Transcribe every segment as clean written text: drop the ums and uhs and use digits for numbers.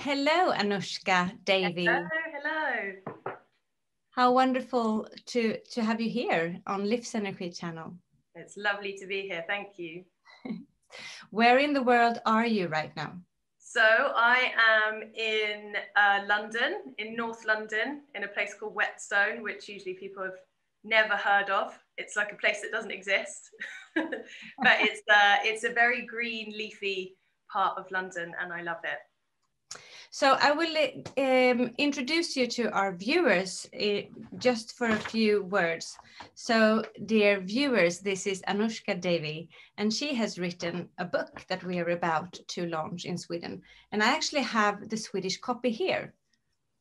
Hello, Anoushka Davy. Hello. How wonderful to have you here on Livsstilen channel. It's lovely to be here. Thank you. Where in the world are you right now? So I am in London, in North London, in a place called Whetstone, which usually people have never heard of. It's like a place that doesn't exist, but it's a very green, leafy part of London, and I love it. So I will introduce you to our viewers just for a few words. So dear viewers, this is Anoushka Davy, and she has written a book that we are about to launch in Sweden. And I actually have the Swedish copy here,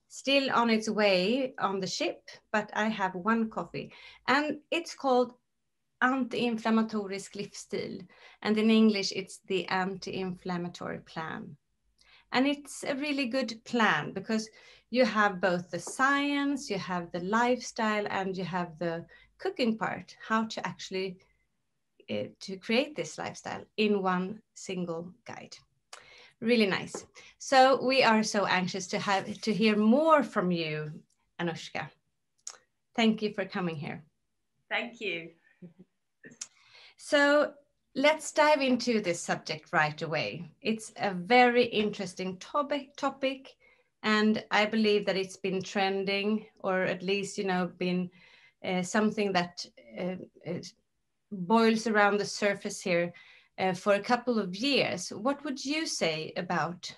still on its way on the ship, but I have one copy. And it's called Antiinflammatorisk livsstil. And in English, it's the anti-inflammatory plan. And it's a really good plan because you have both the science, you have the lifestyle, and you have the cooking part, how to actually to create this lifestyle in one single guide. Really nice. So we are so anxious to hear more from you, Anoushka. Thank you for coming here. Thank you. So let's dive into this subject right away. It's a very interesting topic, and I believe that it's been trending, or at least, been something that boils around the surface here for a couple of years. What would you say about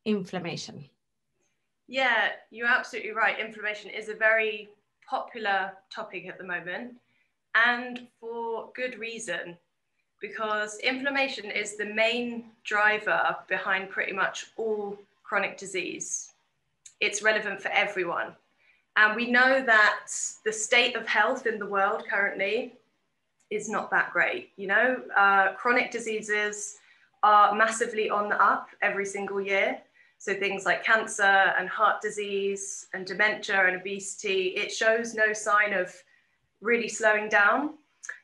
inflammation? Yeah, you're absolutely right. Inflammation is a very popular topic at the moment, and for good reason. Because inflammation is the main driver behind pretty much all chronic disease. It's relevant for everyone. And we know that the state of health in the world currently is not that great. Chronic diseases are massively on the up every single year. So things like cancer and heart disease and dementia and obesity, it shows no sign of really slowing down.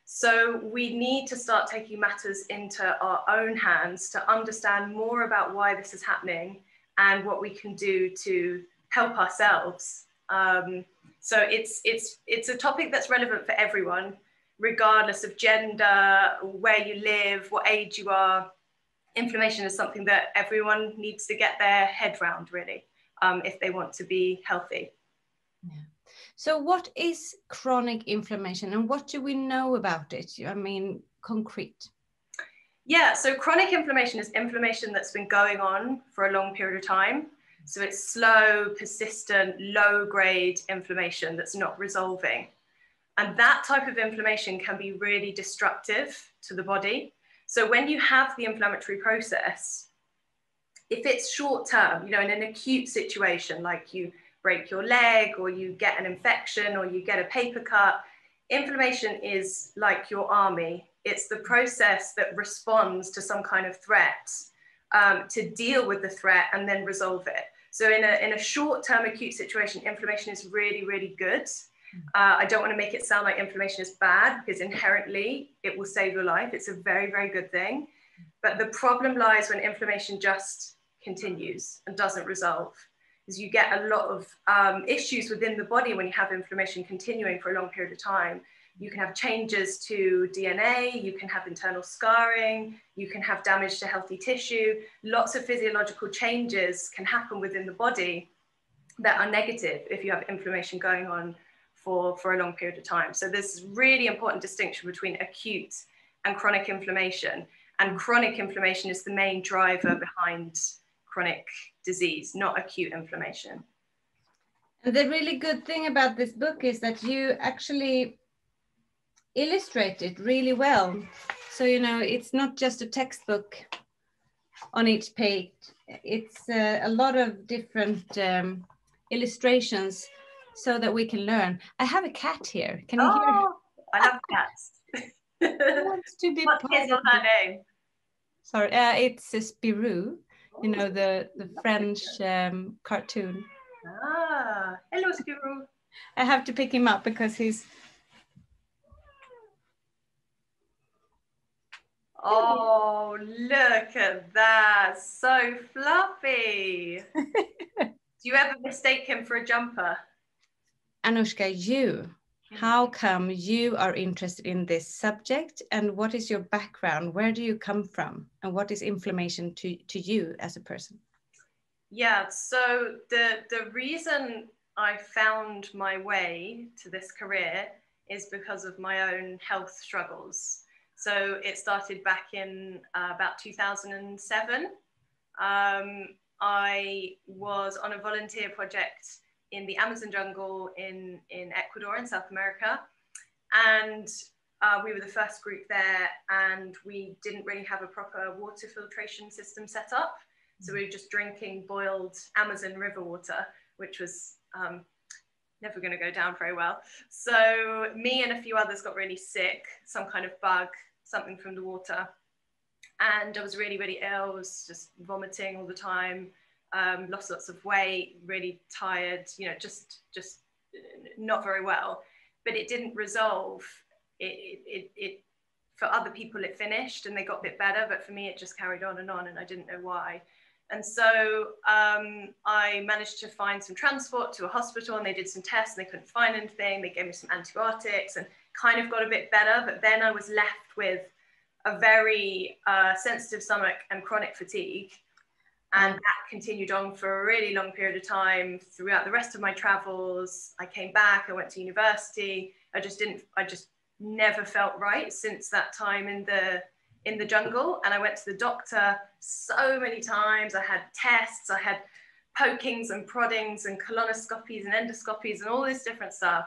So we need to start taking matters into our own hands to understand more about why this is happening and what we can do to help ourselves. So it's a topic that's relevant for everyone, regardless of gender, where you live, what age you are. Inflammation is something that everyone needs to get their head round, really, if they want to be healthy. Yeah. So what is chronic inflammation and what do we know about it? I mean, concrete. Yeah, so chronic inflammation is inflammation that's been going on for a long period of time. So it's slow, persistent, low-grade inflammation that's not resolving. And that type of inflammation can be really destructive to the body. So when you have the inflammatory process, if it's short-term, in an acute situation, like you break your leg or you get an infection or you get a paper cut, inflammation is like your army. It's the process that responds to some kind of threat to deal with the threat and then resolve it. So in a short-term acute situation, inflammation is really, really good. I don't want to make it sound like inflammation is bad, because inherently it will save your life. It's a very, very good thing. But the problem lies when inflammation just continues and doesn't resolve. Is you get a lot of issues within the body when you have inflammation continuing for a long period of time. You can have changes to DNA, you can have internal scarring, you can have damage to healthy tissue. Lots of physiological changes can happen within the body that are negative if you have inflammation going on for a long period of time. So there's a really important distinction between acute and chronic inflammation. And chronic inflammation is the main driver behind chronic disease, not acute inflammation. And the really good thing about this book is that you actually illustrate it really well. So, it's not just a textbook on each page. It's a lot of different illustrations so that we can learn. I have a cat here. Can you hear? I love cats. Who wants to be What is her name? Sorry, it's a Spirou. The French cartoon. Hello, Spirou. I have to pick him up because he's... Oh, look at that. So fluffy. Do you ever mistake him for a jumper? Anoushka, how come you are interested in this subject, and what is your background? Where do you come from, and what is inflammation to you as a person? Yeah, so the reason I found my way to this career is because of my own health struggles. So it started back in about 2007. I was on a volunteer project in the Amazon jungle in Ecuador in South America. And we were the first group there, and we didn't really have a proper water filtration system set up. So we were just drinking boiled Amazon river water, which was never going to go down very well. So me and a few others got really sick, some kind of bug, something from the water. And I was really, really ill. I was just vomiting all the time, lost lots of weight, really tired, you know, just not very well. But it didn't resolve. It for other people, it finished and they got a bit better. But for me, it just carried on, and I didn't know why. And so I managed to find some transport to a hospital, and they did some tests and they couldn't find anything. They gave me some antibiotics and kind of got a bit better. But then I was left with a very sensitive stomach and chronic fatigue. And that continued on for a really long period of time throughout the rest of my travels. I came back, I went to university. I just never felt right since that time in the jungle. And I went to the doctor so many times. I had tests, I had pokings and proddings and colonoscopies and endoscopies and all this different stuff.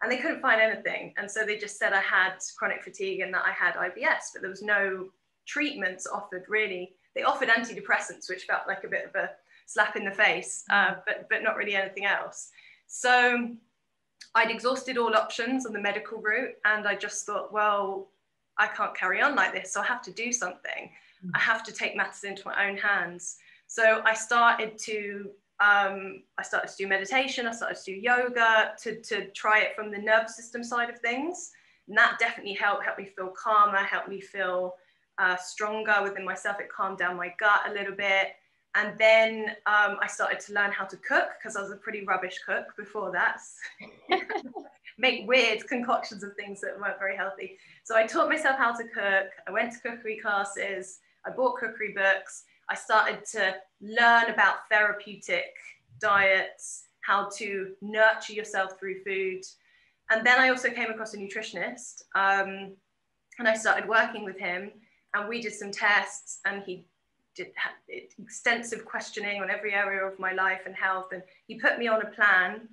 And they couldn't find anything. And so they just said I had chronic fatigue and that I had IBS, but there was no treatments offered really. They offered antidepressants, which felt like a bit of a slap in the face, but not really anything else. So I'd exhausted all options on the medical route, and I just thought, well, I can't carry on like this, so I have to do something. I have to take matters into my own hands. So I started to do meditation, I started to do yoga to try it from the nervous system side of things. And that definitely helped me feel calmer, helped me feel stronger within myself. It calmed down my gut a little bit. And then I started to learn how to cook, because I was a pretty rubbish cook before that. Make weird concoctions of things that weren't very healthy. So I taught myself how to cook. I went to cookery classes. I bought cookery books. I started to learn about therapeutic diets, how to nurture yourself through food. And then I also came across a nutritionist, and I started working with him, and we did some tests, and he did extensive questioning on every area of my life and health. And he put me on a plan,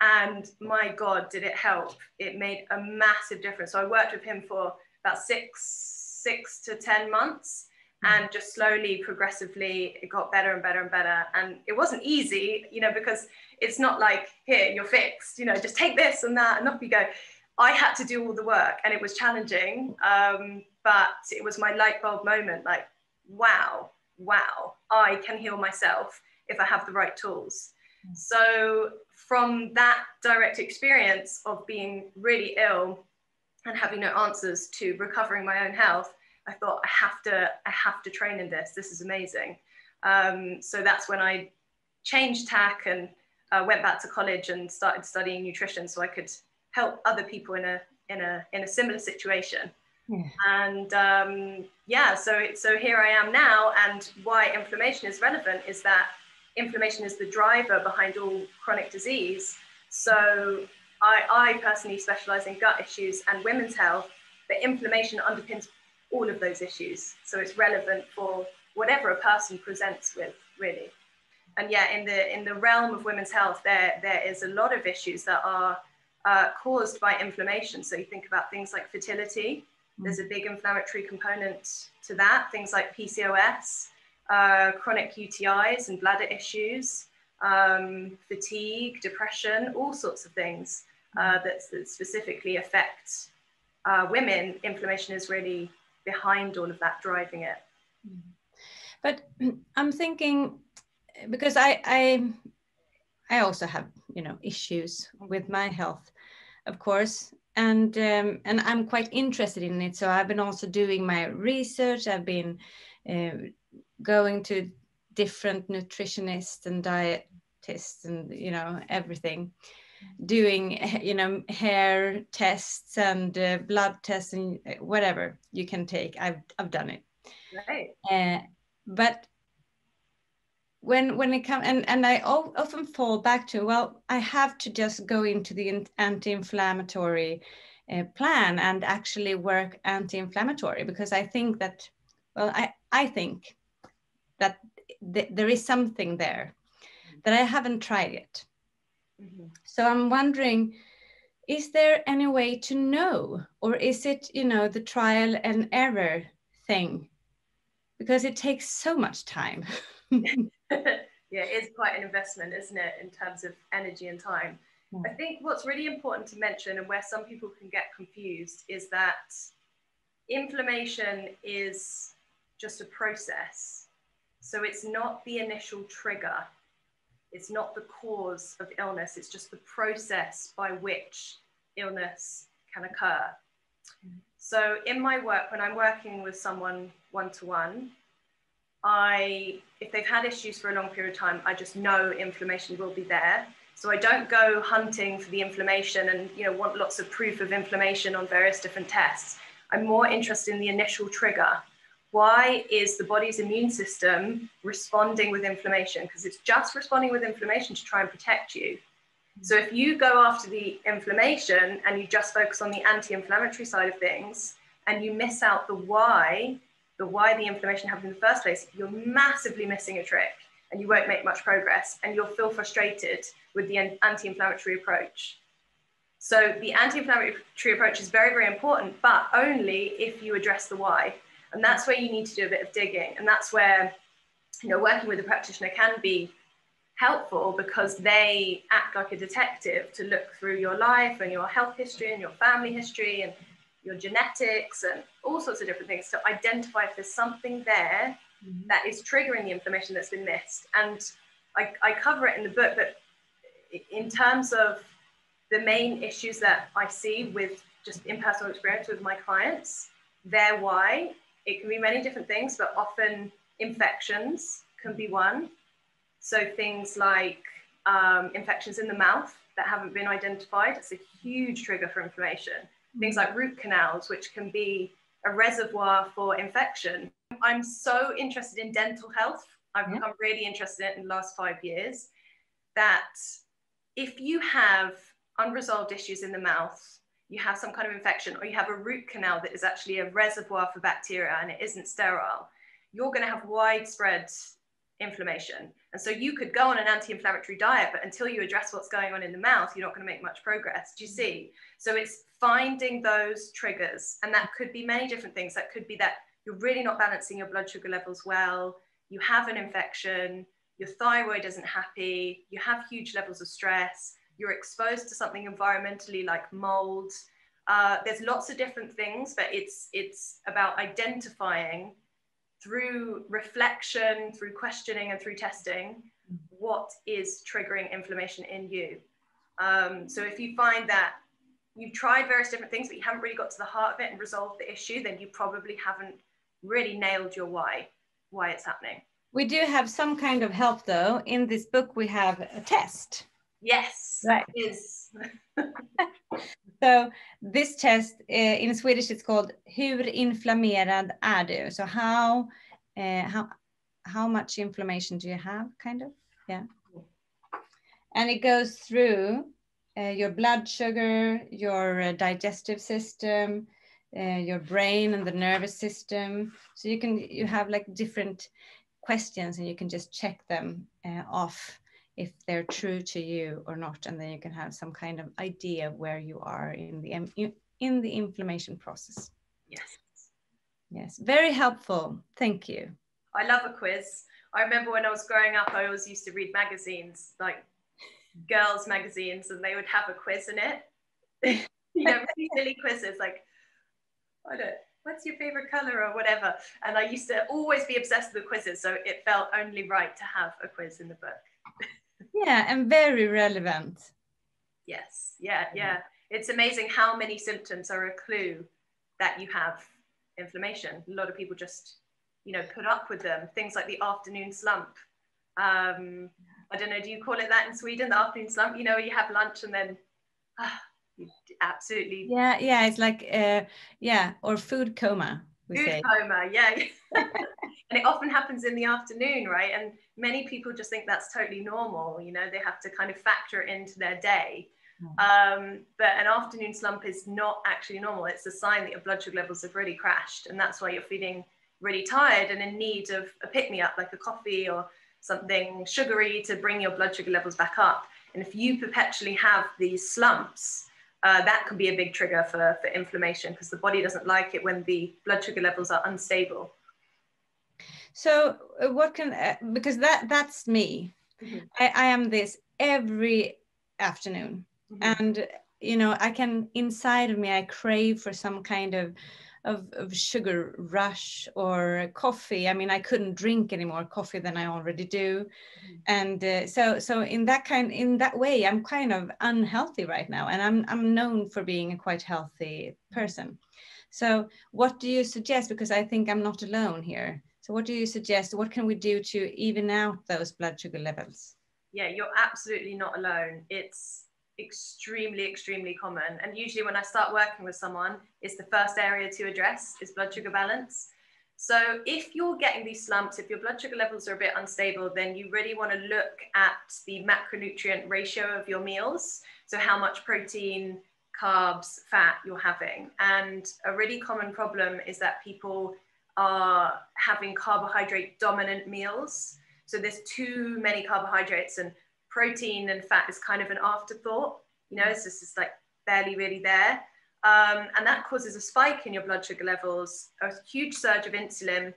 and my God, did it help. It made a massive difference. So I worked with him for about six to 10 months. And just slowly, progressively, it got better and better and better. And it wasn't easy, you know, because it's not like, here, you're fixed, you know, just take this and that and off you go. I had to do all the work, and it was challenging, but it was my light bulb moment, like, wow, I can heal myself if I have the right tools. So from that direct experience of being really ill and having no answers to recovering my own health, I thought, I have to train in this. This is amazing. So that's when I changed tack and went back to college and started studying nutrition, so I could help other people in a similar situation. Yeah. And so here I am now. And why inflammation is relevant is that inflammation is the driver behind all chronic disease. So I personally specialize in gut issues and women's health, but inflammation underpins all of those issues. So it's relevant for whatever a person presents with, really. And yeah, in the realm of women's health, there is a lot of issues that are caused by inflammation. So you think about things like fertility. There's a big inflammatory component to that. Things like PCOS, chronic UTIs and bladder issues, fatigue, depression, all sorts of things that specifically affect women. Inflammation is really behind all of that, driving it. But I'm thinking, because I also have, you know, issues with my health, of course, I'm quite interested in it. So I've been also doing my research. I've been going to different nutritionists and dietists and, you know, everything, doing, you know, hair tests and blood tests and whatever you can take. I've done it. Right. But when it comes, and I often fall back to, well, I have to just go into the anti-inflammatory plan and actually work anti-inflammatory, because I think that, well, I think that there is something there that I haven't tried yet. Mm-hmm. So I'm wondering, is there any way to know, or is it, you know, the trial and error thing? Because it takes so much time. Yeah, it is quite an investment, isn't it, in terms of energy and time. Yeah. I think what's really important to mention, and where some people can get confused, is that inflammation is just a process. So it's not the initial trigger. It's not the cause of illness. It's just the process by which illness can occur. Mm-hmm. So in my work, when I'm working with someone one-to-one, if they've had issues for a long period of time, I just know inflammation will be there. So I don't go hunting for the inflammation and, you know, want lots of proof of inflammation on various different tests. I'm more interested in the initial trigger. Why is the body's immune system responding with inflammation? Because it's just responding with inflammation to try and protect you. So if you go after the inflammation and you just focus on the anti-inflammatory side of things, and you miss out the why the inflammation happened in the first place, you're massively missing a trick, and you won't make much progress, and you'll feel frustrated with the anti-inflammatory approach. So the anti-inflammatory approach is very, very important, but only if you address the why. And that's where you need to do a bit of digging. And that's where, you know, working with a practitioner can be helpful, because they act like a detective to look through your life and your health history and your family history and your genetics and all sorts of different things to identify if there's something there that is triggering the inflammation that's been missed. And I cover it in the book, but in terms of the main issues that I see with just in personal experience with my clients, their why, it can be many different things, but often infections can be one. So things like infections in the mouth that haven't been identified, it's a huge trigger for inflammation. Things like root canals, which can be a reservoir for infection. I'm so interested in dental health. I've become really interested in it in the last 5 years, that if you have unresolved issues in the mouth, you have some kind of infection, or you have a root canal that is actually a reservoir for bacteria and it isn't sterile, you're going to have widespread inflammation. And so you could go on an anti-inflammatory diet, but until you address what's going on in the mouth, you're not going to make much progress. Do you see? So it's finding those triggers, and that could be many different things. That could be that you're really not balancing your blood sugar levels well, you have an infection, your thyroid isn't happy, you have huge levels of stress, you're exposed to something environmentally like mold. There's lots of different things, but it's about identifying through reflection, through questioning, and through testing, what is triggering inflammation in you. So if you find that you've tried various different things, but you haven't really got to the heart of it and resolved the issue, then you probably haven't really nailed your why it's happening. We do have some kind of help, though. In this book, we have a test. Yes, right. Is. So this test, in Swedish, it's called Hur inflammerad är du? So how much inflammation do you have, kind of? Yeah. And it goes through your blood sugar, your digestive system, your brain and the nervous system. So you have like different questions, and you can just check them off if they're true to you or not, and then you can have some kind of idea of where you are in the inflammation process. Yes, very helpful. Thank you. I love a quiz. I remember when I was growing up, I always used to read magazines, like girls' magazines, and they would have a quiz in it. You know, really silly quizzes, like, I don't, what's your favorite color or whatever. And I used to always be obsessed with the quizzes, so it felt only right to have a quiz in the book. Yeah, and very relevant. Yes, yeah. It's amazing how many symptoms are a clue that you have inflammation. A lot of people just, you know, put up with them. Things like the afternoon slump. I don't know, do you call it that in Sweden, the afternoon slump? You know, you have lunch and then you absolutely. Yeah, it's like, or food coma. Food coma, yeah. And it often happens in the afternoon, right? And many people just think that's totally normal. You know, they have to kind of factor it into their day. But an afternoon slump is not actually normal. It's a sign that your blood sugar levels have really crashed. And that's why you're feeling really tired and in need of a pick-me-up, like a coffee or something sugary to bring your blood sugar levels back up. And if you perpetually have these slumps, that can be a big trigger for inflammation, because the body doesn't like it when the blood sugar levels are unstable. So what can, because that's me. I am this every afternoon. And, you know, I can, inside of me, I crave for some kind of sugar rush or coffee. I mean, I couldn't drink any more coffee than I already do. And so in that way, I'm kind of unhealthy right now. And I'm known for being a quite healthy person. So what do you suggest? Because I think I'm not alone here. So what do you suggest? What can we do to even out those blood sugar levels? Yeah, you're absolutely not alone. It's extremely, extremely common. And usually when I start working with someone, it's the first area to address is blood sugar balance. So if you're getting these slumps, if your blood sugar levels are a bit unstable, then you really want to look at the macronutrient ratio of your meals. So how much protein, carbs, fat you're having. And a really common problem is that people are having carbohydrate dominant meals. So there's too many carbohydrates, and protein and fat is kind of an afterthought. You know, it's just like barely really there. And that causes a spike in your blood sugar levels, a huge surge of insulin,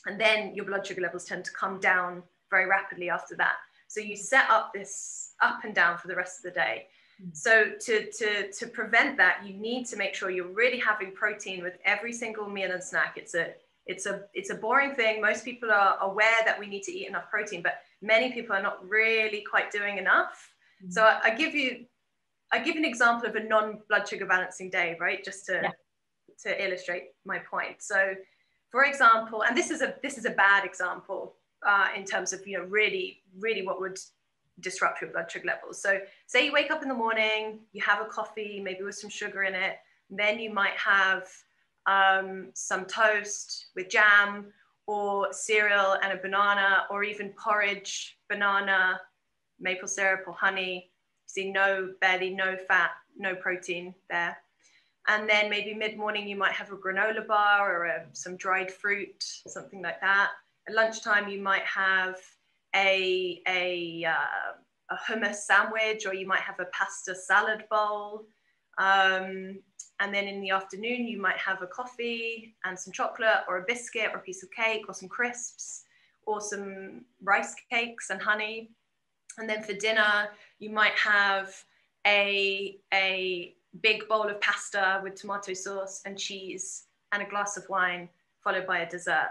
and then your blood sugar levels tend to come down very rapidly after that. So you set up this up and down for the rest of the day. So to prevent that, you need to make sure you're really having protein with every single meal and snack. It's a boring thing. Most people are aware that we need to eat enough protein, but many people are not really quite doing enough. So I give you an example of a non-blood sugar balancing day, right? Just to illustrate my point. So for example, and this is a bad example in terms of, you know, really, really what would disrupt your blood sugar levels. So say you wake up in the morning, you have a coffee, maybe with some sugar in it, then you might have some toast with jam, or cereal and a banana, or even porridge, banana, maple syrup or honey. See, barely no fat, no protein there. And then maybe mid-morning, you might have a granola bar or some dried fruit, something like that. At lunchtime, you might have a hummus sandwich, or you might have a pasta salad bowl. And then in the afternoon, you might have a coffee and some chocolate, or a biscuit, or a piece of cake, or some crisps, or some rice cakes and honey. And then for dinner, you might have a big bowl of pasta with tomato sauce and cheese and a glass of wine, followed by a dessert.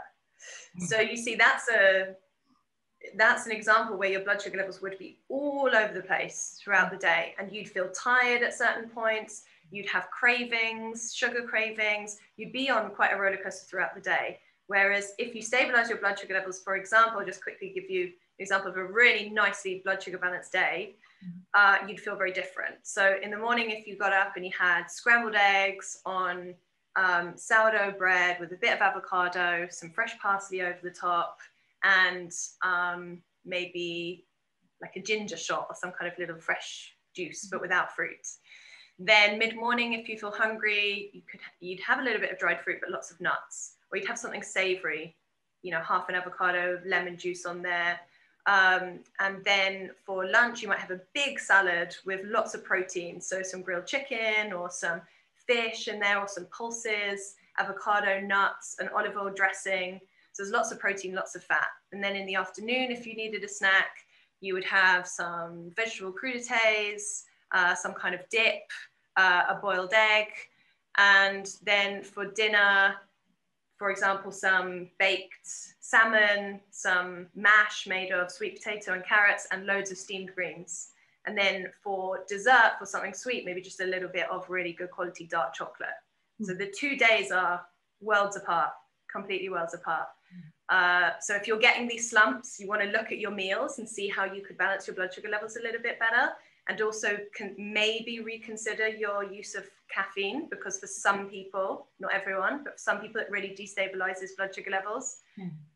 So you see, that's an example where your blood sugar levels would be all over the place throughout the day, and you'd feel tired at certain points. You'd have cravings, sugar cravings. You'd be on quite a roller coaster throughout the day. Whereas if you stabilize your blood sugar levels, for example, I'll just quickly give you an example of a really nicely blood sugar balanced day, you'd feel very different. So in the morning, if you got up and you had scrambled eggs on sourdough bread with a bit of avocado, some fresh parsley over the top, and maybe like a ginger shot or some kind of little fresh juice, but without fruit. Then mid-morning, if you feel hungry, you'd have a little bit of dried fruit, but lots of nuts. Or you'd have something savory, you know, half an avocado, lemon juice on there. And then for lunch, you might have a big salad with lots of protein. So some grilled chicken or some fish in there, or some pulses, avocado, nuts, and olive oil dressing. So there's lots of protein, lots of fat. And then in the afternoon, if you needed a snack, you would have some vegetable crudités, some kind of dip, a boiled egg. And then for dinner, for example, some baked salmon, some mash made of sweet potato and carrots, and loads of steamed greens. And then for dessert, for something sweet, maybe just a little bit of really good quality dark chocolate. So the 2 days are worlds apart, completely worlds apart. So if you're getting these slumps, you want to look at your meals and see how you could balance your blood sugar levels a little bit better. And also can maybe reconsider your use of caffeine, because for some people, not everyone, but for some people it really destabilizes blood sugar levels.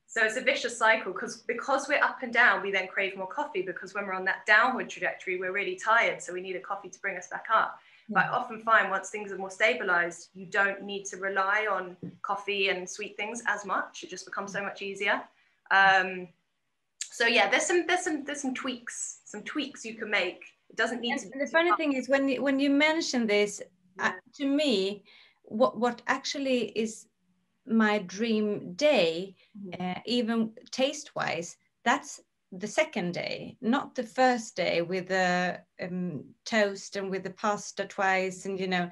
So it's a vicious cycle, because we're up and down, we then crave more coffee, because when we're on that downward trajectory, we're really tired. So we need a coffee to bring us back up. But I often find once things are more stabilized, you don't need to rely on coffee and sweet things as much. It just becomes so much easier. So yeah, there's some tweaks you can make. It doesn't need to. And the funny thing is, when you mention this, to me, what actually is my dream day, even taste-wise, that's the second day, not the first day with the toast and with the pasta twice, and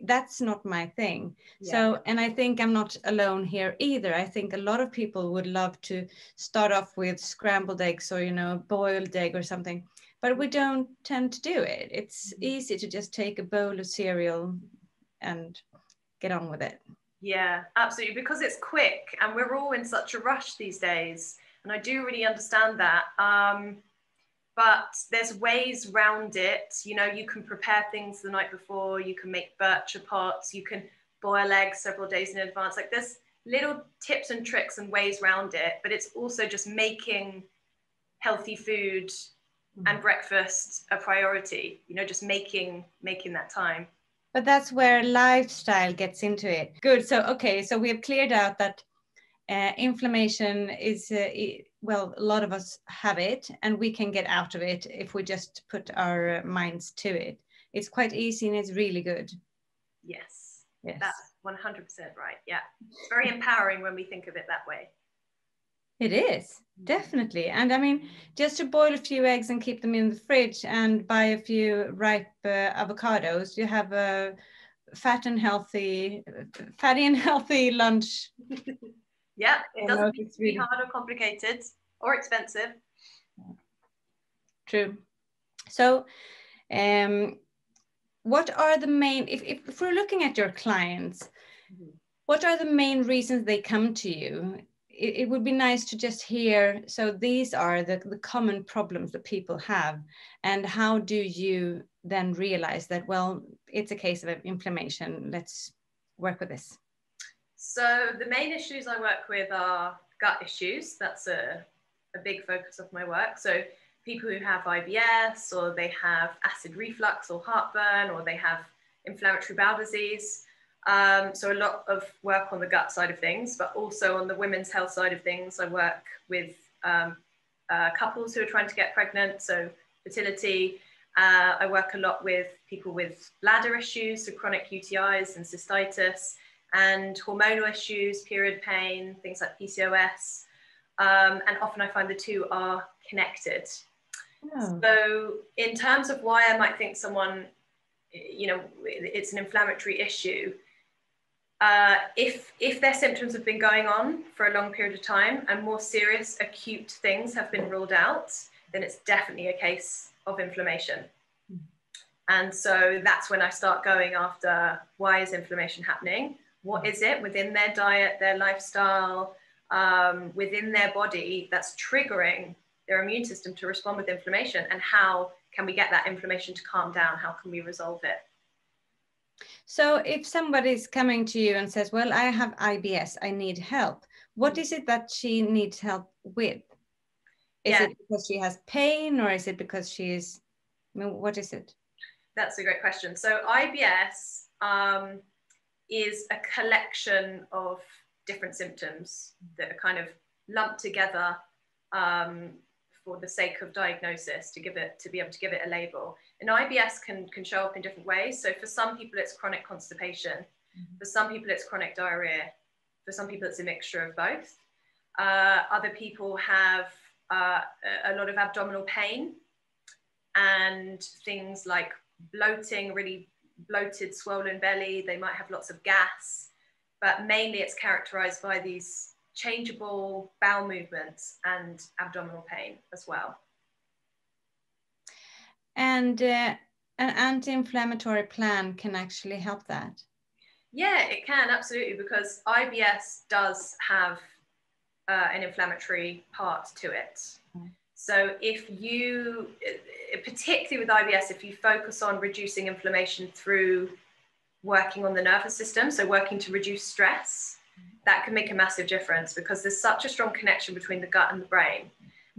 that's not my thing. So, and I think I'm not alone here either. I think a lot of people would love to start off with scrambled eggs or boiled egg or something, but we don't tend to do it. It's easy to just take a bowl of cereal and get on with it. Yeah, absolutely, because it's quick and we're all in such a rush these days. And I do really understand that. But there's ways around it. You can prepare things the night before, you can make bircher pots, you can boil eggs several days in advance. Like, there's little tips and tricks and ways around it, but it's also just making healthy food and breakfast a priority, just making that time. But that's where lifestyle gets into it. Good. So, okay. So we have cleared out that inflammation is, well, a lot of us have it, and we can get out of it if we just put our minds to it. It's quite easy and it's really good. Yes. That's 100% right. Yeah. It's very empowering when we think of it that way. It is, definitely. And I mean, just to boil a few eggs and keep them in the fridge and buy a few ripe avocados, you have a fatty and healthy lunch. Yeah, it doesn't need to be hard or complicated or expensive. True. So what are the main, if we're looking at your clients, what are the main reasons they come to you? It would be nice to just hear, so these are the common problems that people have, and how do you then realize that, well, it's a case of inflammation, let's work with this? So the main issues I work with are gut issues. That's a big focus of my work. So people who have IBS, or they have acid reflux or heartburn, or they have inflammatory bowel disease. So a lot of work on the gut side of things, but also on the women's health side of things. I work with couples who are trying to get pregnant, so fertility. I work a lot with people with bladder issues, so chronic UTIs and cystitis, and hormonal issues, period pain, things like PCOS. And often I find the two are connected. Oh. So in terms of why I might think someone, it's an inflammatory issue, if their symptoms have been going on for a long period of time and more serious acute things have been ruled out, then it's definitely a case of inflammation. And so that's when I start going after, why is inflammation happening? What is it within their diet, their lifestyle, within their body that's triggering their immune system to respond with inflammation? And how can we get that inflammation to calm down? How can we resolve it? So if somebody's coming to you and says, well, I have IBS, I need help. What is it that she needs help with? Is it because she has pain, or is it because she's, what is it? That's a great question. So IBS is a collection of different symptoms that are kind of lumped together for the sake of diagnosis, to be able to give it a label. And IBS can show up in different ways. So for some people, it's chronic constipation. For some people, it's chronic diarrhea. For some people, it's a mixture of both. Other people have a lot of abdominal pain and things like bloating, really bloated, swollen belly. They might have lots of gas, but mainly it's characterized by these changeable bowel movements and abdominal pain as well. And an anti-inflammatory plan can actually help that. Yeah, it can, absolutely, because IBS does have an inflammatory part to it. So if you, particularly with IBS, if you focus on reducing inflammation through working on the nervous system, so working to reduce stress, that can make a massive difference, because there's such a strong connection between the gut and the brain.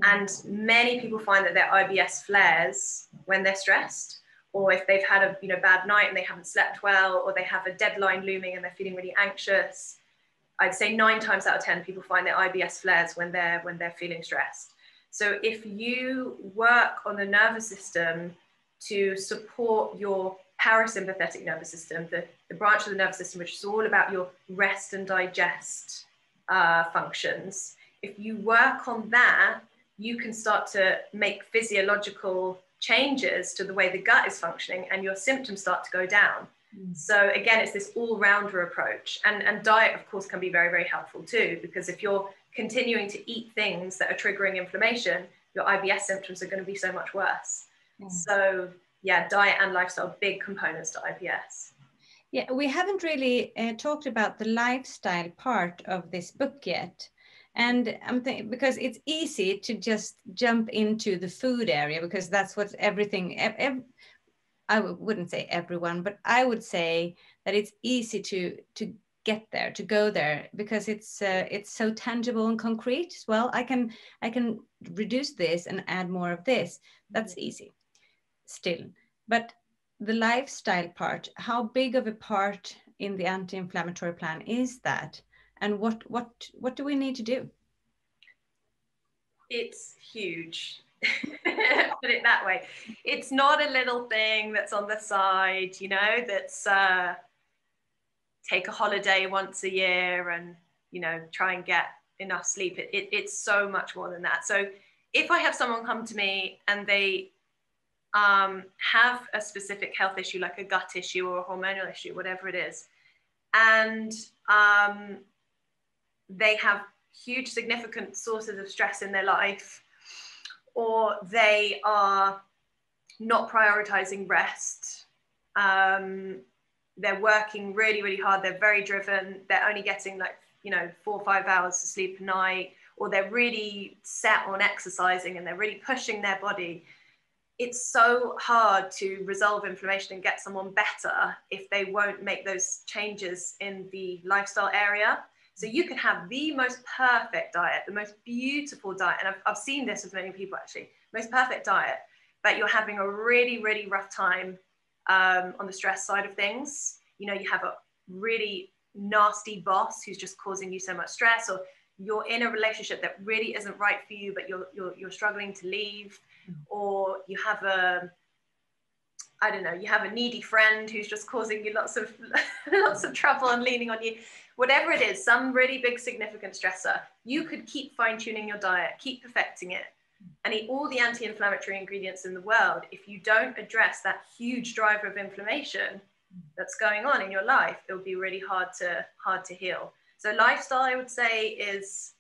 And many people find that their IBS flares when they're stressed, or if they've had a bad night and they haven't slept well, or they have a deadline looming and they're feeling really anxious. I'd say 9 times out of 10 people find their IBS flares when they're feeling stressed. So if you work on the nervous system to support your parasympathetic nervous system, the branch of the nervous system which is all about your rest and digest functions, if you work on that, you can start to make physiological changes to the way the gut is functioning, and your symptoms start to go down. So again, it's this all-rounder approach, and diet, of course, can be very, very helpful too, because if you're continuing to eat things that are triggering inflammation, your IBS symptoms are going to be so much worse. So yeah, diet and lifestyle, big components to IBS. Yeah, we haven't really talked about the lifestyle part of this book yet. And I'm thinking, because it's easy to just jump into the food area, because that's what everything, I wouldn't say everyone, but I would say that it's easy to get there, to go there, because it's so tangible and concrete as well. I can reduce this and add more of this. That's easy still. But the lifestyle part, how big of a part in the anti-inflammatory plan is that? And what do we need to do? It's huge. Put it that way. It's not a little thing that's on the side, that's take a holiday once a year and, try and get enough sleep. It's so much more than that. So if I have someone come to me and they have a specific health issue, like a gut issue or a hormonal issue, whatever it is, and they have huge significant sources of stress in their life, or they are not prioritizing rest, they're working really, really hard, they're very driven, they're only getting 4 or 5 hours of sleep a night, or they're really set on exercising and they're really pushing their body. It's so hard to resolve inflammation and get someone better if they won't make those changes in the lifestyle area. So you can have the most perfect diet, the most beautiful diet, and I've seen this with many people actually, most perfect diet, but you're having a really, really rough time on the stress side of things. You have a really nasty boss who's just causing you so much stress, or you're in a relationship that really isn't right for you, but you're struggling to leave, or you have you have a needy friend who's just causing you lots of trouble and leaning on you. Whatever it is, some really big significant stressor, you could keep fine-tuning your diet, keep perfecting it, and eat all the anti-inflammatory ingredients in the world. If you don't address that huge driver of inflammation that's going on in your life, it'll be really hard to heal. So lifestyle, I would say, it's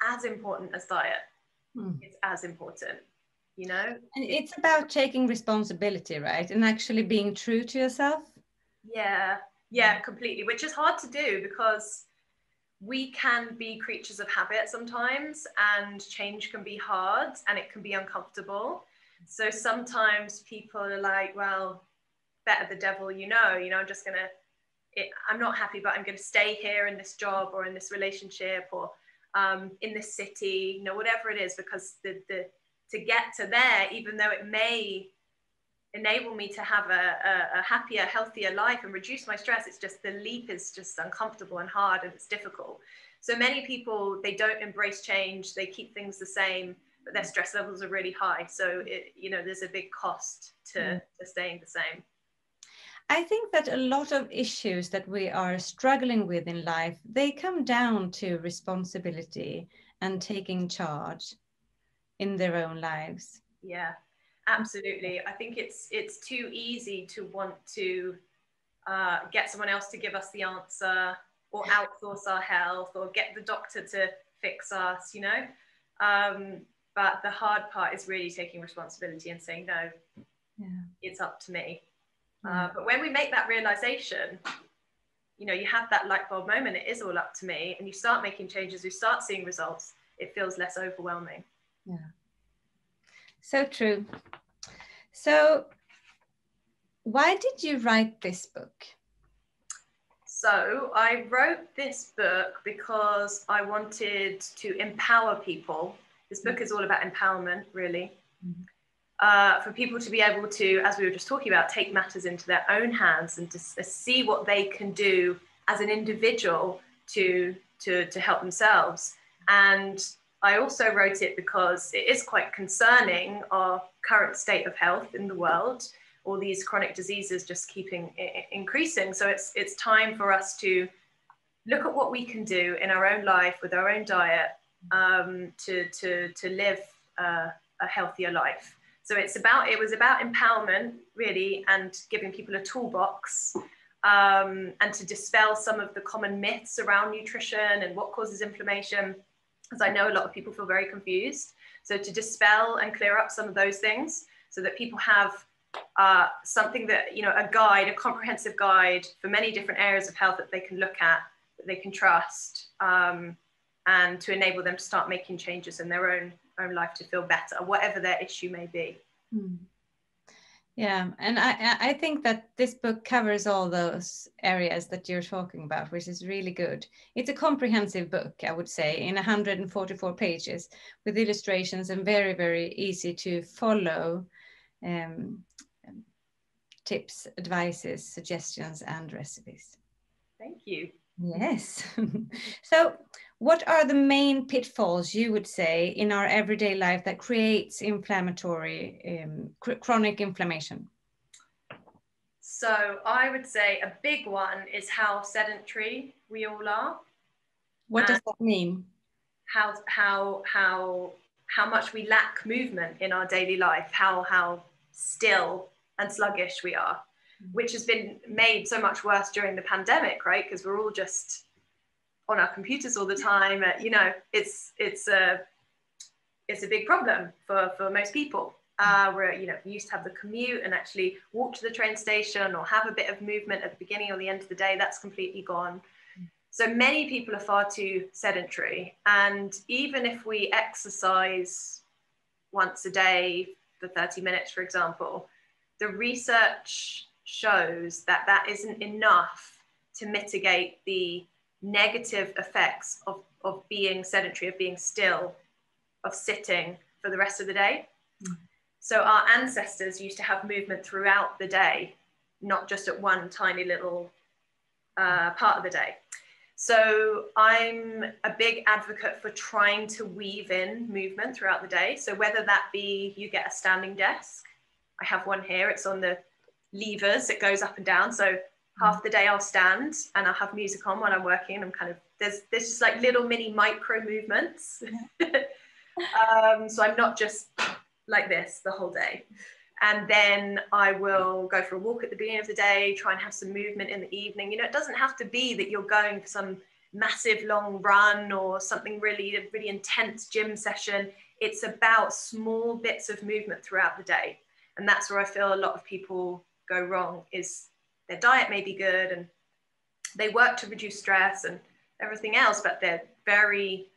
as important as diet. It's as important, And it's about taking responsibility, right? And actually being true to yourself. Yeah, completely, which is hard to do because we can be creatures of habit sometimes, and change can be hard and it can be uncomfortable. So sometimes people are like, well, better the devil, I'm not happy, but I'm going to stay here in this job or in this relationship or in this city, whatever it is, because to get to there, even though it may enable me to have a happier, healthier life and reduce my stress, it's just the leap is just uncomfortable and hard and it's difficult. So many people, they don't embrace change, they keep things the same, but their stress levels are really high. So there's a big cost to staying the same. I think that a lot of issues that we are struggling with in life, they come down to responsibility and taking charge in their own lives. Yeah, absolutely. I think it's too easy to want to get someone else to give us the answer, or outsource our health, or get the doctor to fix us, But the hard part is really taking responsibility and saying, no, it's up to me. But when we make that realization, you know, you have that light bulb moment, it is all up to me, and you start making changes, you start seeing results, it feels less overwhelming. Yeah. So true. So why did you write this book? So I wrote this book because I wanted to empower people. This book is all about empowerment, really. For people to be able to, as we were just talking about, take matters into their own hands and to see what they can do as an individual to help themselves. And I also wrote it because it is quite concerning, our current state of health in the world, all these chronic diseases just keeping increasing. So it's time for us to look at what we can do in our own life with our own diet to live a healthier life. So it was about empowerment, really, and giving people a toolbox and to dispel some of the common myths around nutrition and what causes inflammation, because I know a lot of people feel very confused. So to dispel and clear up some of those things so that people have something that, you know, a comprehensive guide for many different areas of health that they can look at, that they can trust, and to enable them to start making changes in their own life to feel better, whatever their issue may be. Yeah, and I think that this book covers all those areas that you're talking about, which is really good. It's a comprehensive book, I would say, in 144 pages with illustrations and very, very easy to follow tips, advices, suggestions, and recipes. Thank you. Yes. So what are the main pitfalls you would say in our everyday life that creates inflammatory, chronic inflammation? So I would say a big one is how sedentary we all are. What does that mean? How much we lack movement in our daily life, how still and sluggish we are, which has been made so much worse during the pandemic, right? Because we're all just on our computers all the time. You know, it's a big problem for most people. Where, you know, we used to have the commute and actually walk to the train station or have a bit of movement at the beginning or the end of the day. That's completely gone. So many people are far too sedentary. And even if we exercise once a day for 30 minutes, for example, the research shows that that isn't enough to mitigate the negative effects of being sedentary, of being still, of sitting for the rest of the day. So our ancestors used to have movement throughout the day, not just at one tiny little part of the day. So I'm a big advocate for trying to weave in movement throughout the day. So whether that be you get a standing desk, I have one here, it's on the levers, it goes up and down. So half the day I'll stand and I'll have music on while I'm working. I'm kind of, there's just like little mini micro movements. So I'm not just like this the whole day. And then I will go for a walk at the beginning of the day, try and have some movement in the evening. You know, it doesn't have to be that you're going for some massive long run or something really intense gym session. It's about small bits of movement throughout the day. And that's where I feel a lot of people go wrong, is their diet may be good and they work to reduce stress and everything else, but they're very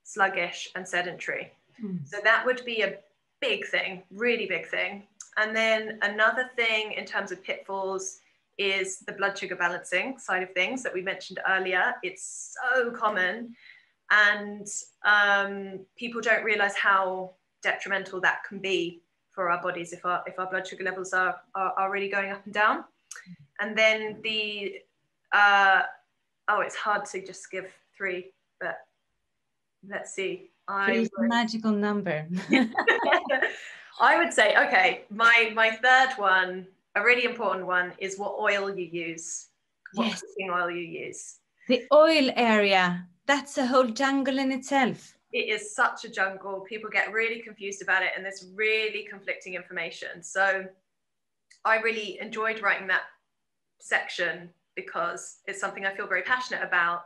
sluggish and sedentary. So that would be a big thing, really big thing. And then another thing in terms of pitfalls is the blood sugar balancing side of things that we mentioned earlier. It's so common, and people don't realize how detrimental that can be for our bodies if our blood sugar levels are really going up and down. And then the it's hard to just give 3, but let's see. Magical number. I would say, okay, my third one, a really important one, is what oil you use, what cooking oil you use. The oil area, that's a whole jungle in itself. It is such a jungle. People get really confused about it, and there's really conflicting information. So I really enjoyed writing that section because it's something I feel very passionate about.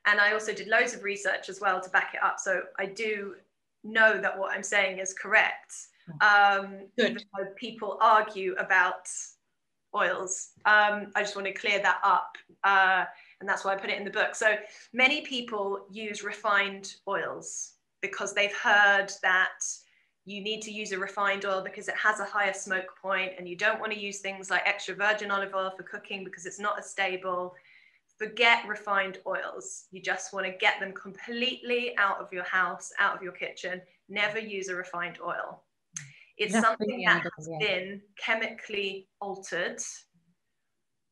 And I also did loads of research as well to back it up. So I do know that what I'm saying is correct, even though people argue about oils. I just want to clear that up, and that's why I put it in the book. So many people use refined oils because they've heard that you need to use a refined oil because it has a higher smoke point, and you don't want to use things like extra virgin olive oil for cooking because it's not as stable. Forget refined oils. You just want to get them completely out of your house, out of your kitchen. Never use a refined oil. It's something that has been chemically altered,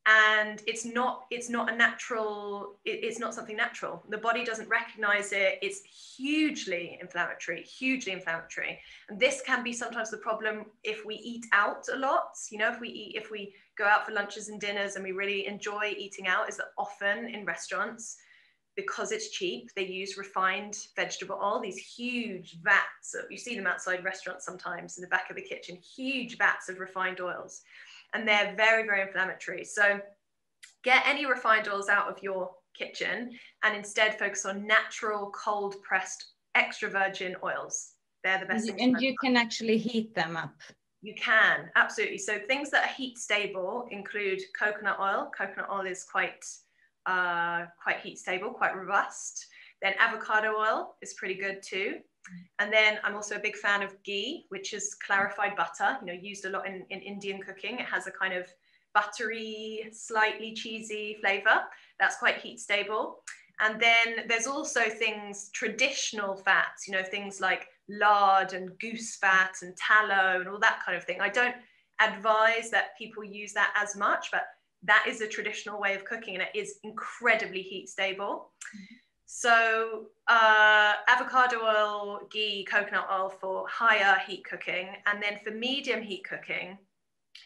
and it's not a natural, it's not something natural. The body doesn't recognize it. It's hugely inflammatory. And this can be sometimes the problem if we eat out a lot. You know, if we go out for lunches and dinners and we really enjoy eating out, is that often in restaurants, because it's cheap, they use refined vegetable oil, these huge vats of, you see them outside restaurants sometimes in the back of the kitchen, huge vats of refined oils. And they're very, very inflammatory. So get any refined oils out of your kitchen and instead focus on natural, cold pressed, extra virgin oils. They're the best things. And you can actually heat them up. You can, absolutely. So things that are heat stable include coconut oil. Coconut oil is quite heat stable, quite robust. Then avocado oil is pretty good too. And then I'm also a big fan of ghee, which is clarified butter, you know, used a lot in Indian cooking. It has a kind of buttery, slightly cheesy flavor. That's quite heat stable. And then there's also things, traditional fats, you know, things like lard and goose fat and tallow and all that kind of thing. I don't advise that people use that as much, but that is a traditional way of cooking and it is incredibly heat stable. So avocado oil, ghee, coconut oil for higher heat cooking. And then for medium heat cooking,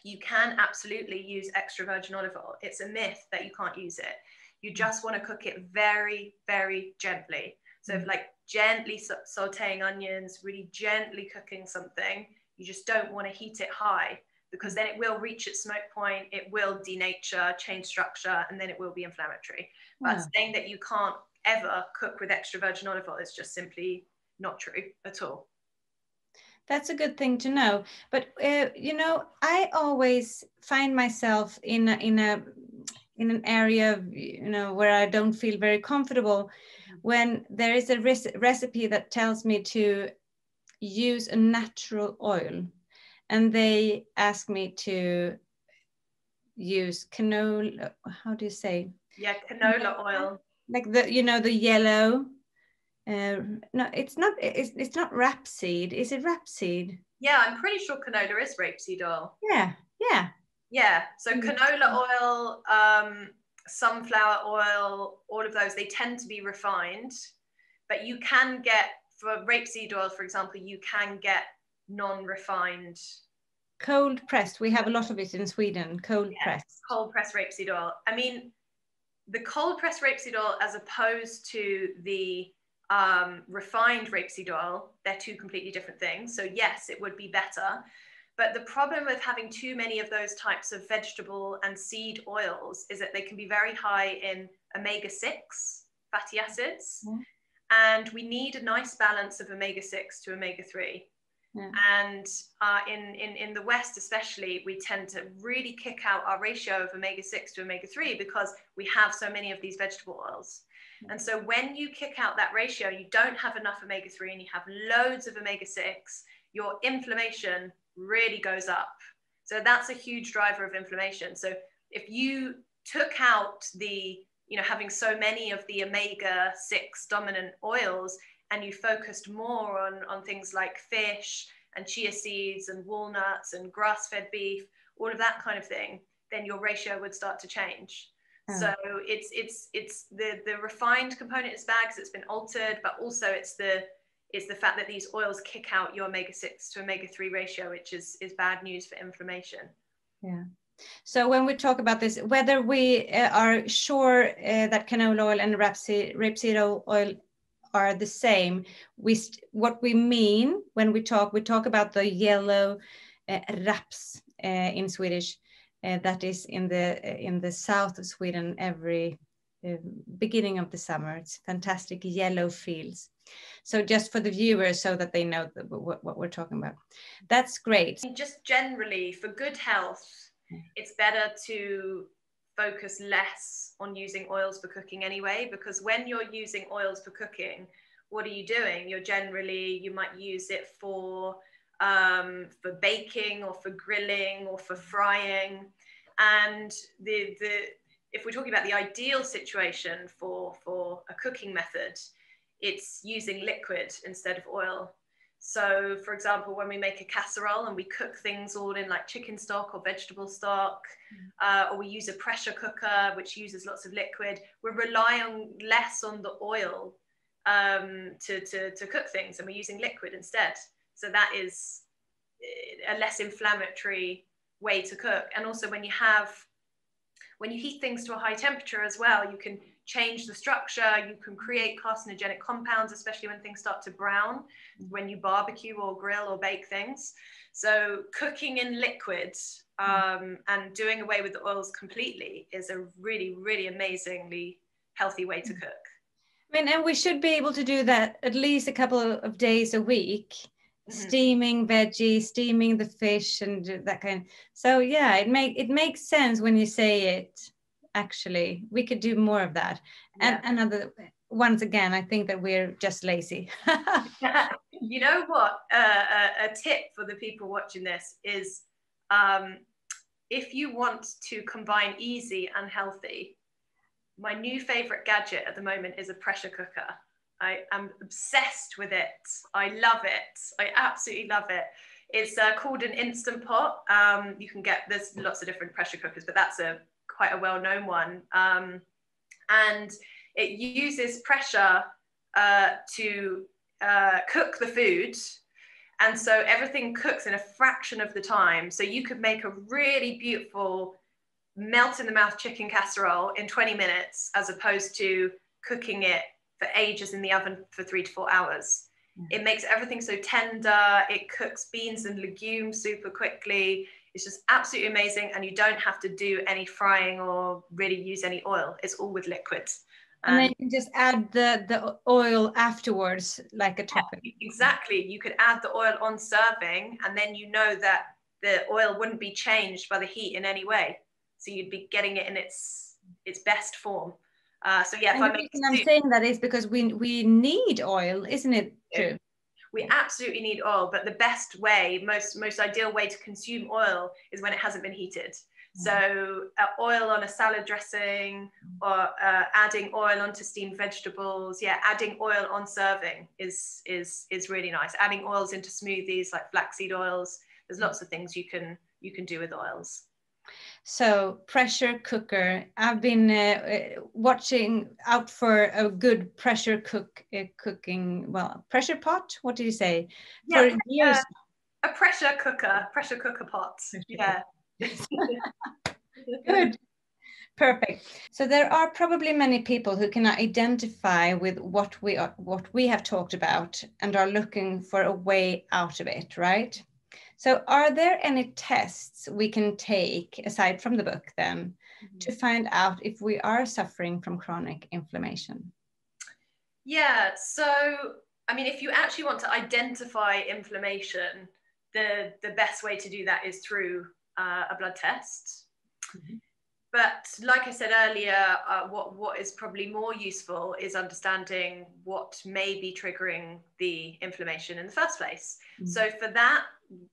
you can absolutely use extra virgin olive oil. It's a myth that you can't use it. You just want to cook it very, very gently. So if like gently sauteing onions, really gently cooking something, you just don't want to heat it high because then it will reach its smoke point, it will denature, change structure, and then it will be inflammatory. But saying that you can't ever cook with extra virgin olive oil is just simply not true at all. That's a good thing to know. But you know, I always find myself in an area, you know, where I don't feel very comfortable when there is a recipe that tells me to use a natural oil, and they ask me to use canola. How do you say? Yeah, canola oil. Like the, you know, the yellow. No, it's not rapeseed. Is it rapeseed? Yeah, I'm pretty sure canola is rapeseed oil. Yeah. So canola oil, sunflower oil, all of those, they tend to be refined, but you can get, for rapeseed oil, for example, you can get non-refined. Cold pressed. We have a lot of it in Sweden. Cold pressed. Cold pressed rapeseed oil. I mean, the cold pressed rapeseed oil, as opposed to the refined rapeseed oil, they're two completely different things. So yes, it would be better. But the problem with having too many of those types of vegetable and seed oils is that they can be very high in omega-6 fatty acids. And we need a nice balance of omega-6 to omega-3. And in the West especially, we tend to really kick out our ratio of omega-6 to omega-3 because we have so many of these vegetable oils. And so when you kick out that ratio, you don't have enough omega-3 and you have loads of omega-6, your inflammation really goes up. So that's a huge driver of inflammation. So if you took out the, you know, having so many of the omega-6 dominant oils and you focused more on things like fish and chia seeds and walnuts and grass-fed beef, all of that kind of thing, then your ratio would start to change. So it's the refined component is bad because it's been altered, but also it's the fact that these oils kick out your omega-6 to omega-3 ratio, which is bad news for inflammation. Yeah. So when we talk about this, whether we are sure that canola oil and rapeseed oil are the same, what we mean when we talk about the yellow raps in Swedish. That is in the south of Sweden. Every beginning of the summer. It's fantastic yellow fields. So just for the viewers, so that they know what we're talking about. That's great. Just generally, for good health, it's better to focus less on using oils for cooking anyway, because when you're using oils for cooking, what are you doing? You might use it for baking or for grilling or for frying. And if we're talking about the ideal situation for a cooking method, it's using liquid instead of oil. So for example, when we make a casserole and we cook things all in like chicken stock or vegetable stock, or we use a pressure cooker, which uses lots of liquid, we're relying less on the oil to cook things, and we're using liquid instead. So that is a less inflammatory way to cook. And also when you heat things to a high temperature as well, you can change the structure, you can create carcinogenic compounds, especially when things start to brown, when you barbecue or grill or bake things. So cooking in liquid and doing away with the oils completely is a really, really amazingly healthy way to cook. I mean, and we should be able to do that at least a couple of days a week. Steaming veggies, steaming the fish, and that kind. So yeah, it makes sense when you say it. Actually, we could do more of that. Yeah. And once again, I think that we're just lazy. You know what? A tip for the people watching this is, if you want to combine easy and healthy, my new favorite gadget at the moment is a pressure cooker. I am obsessed with it. I love it. I absolutely love it. It's called an Instant Pot. You can there's lots of different pressure cookers, but that's quite a well-known one. And it uses pressure to cook the food. And so everything cooks in a fraction of the time. So you could make a really beautiful melt in the mouth chicken casserole in 20 minutes, as opposed to cooking it for ages in the oven for 3 to 4 hours. It makes everything so tender. It cooks beans and legumes super quickly. It's just absolutely amazing. And you don't have to do any frying or really use any oil. It's all with liquids. And then you can just add the oil afterwards, like a topping. Yeah, exactly. You could add the oil on serving, and then you know that the oil wouldn't be changed by the heat in any way. So you'd be getting it in its best form. So yeah, the reason I'm saying that is because we need oil, isn't it true? We absolutely need oil, but the best way, most ideal way to consume oil is when it hasn't been heated. So oil on a salad dressing, or adding oil onto steamed vegetables. Yeah, adding oil on serving is really nice. Adding oils into smoothies like flaxseed oils. There's lots of things you can do with oils. So pressure cooker. I've been watching out for a good pressure cooking. Well, pressure pot. What did you say? Yeah, for years. A pressure cooker pot. Yeah. Good. Perfect. So there are probably many people who can identify with what we have talked about and are looking for a way out of it, right? So are there any tests we can take, aside from the book then, to find out if we are suffering from chronic inflammation? Yeah, so, I mean, if you actually want to identify inflammation, the best way to do that is through a blood test. But like I said earlier, what is probably more useful is understanding what may be triggering the inflammation in the first place. So for that,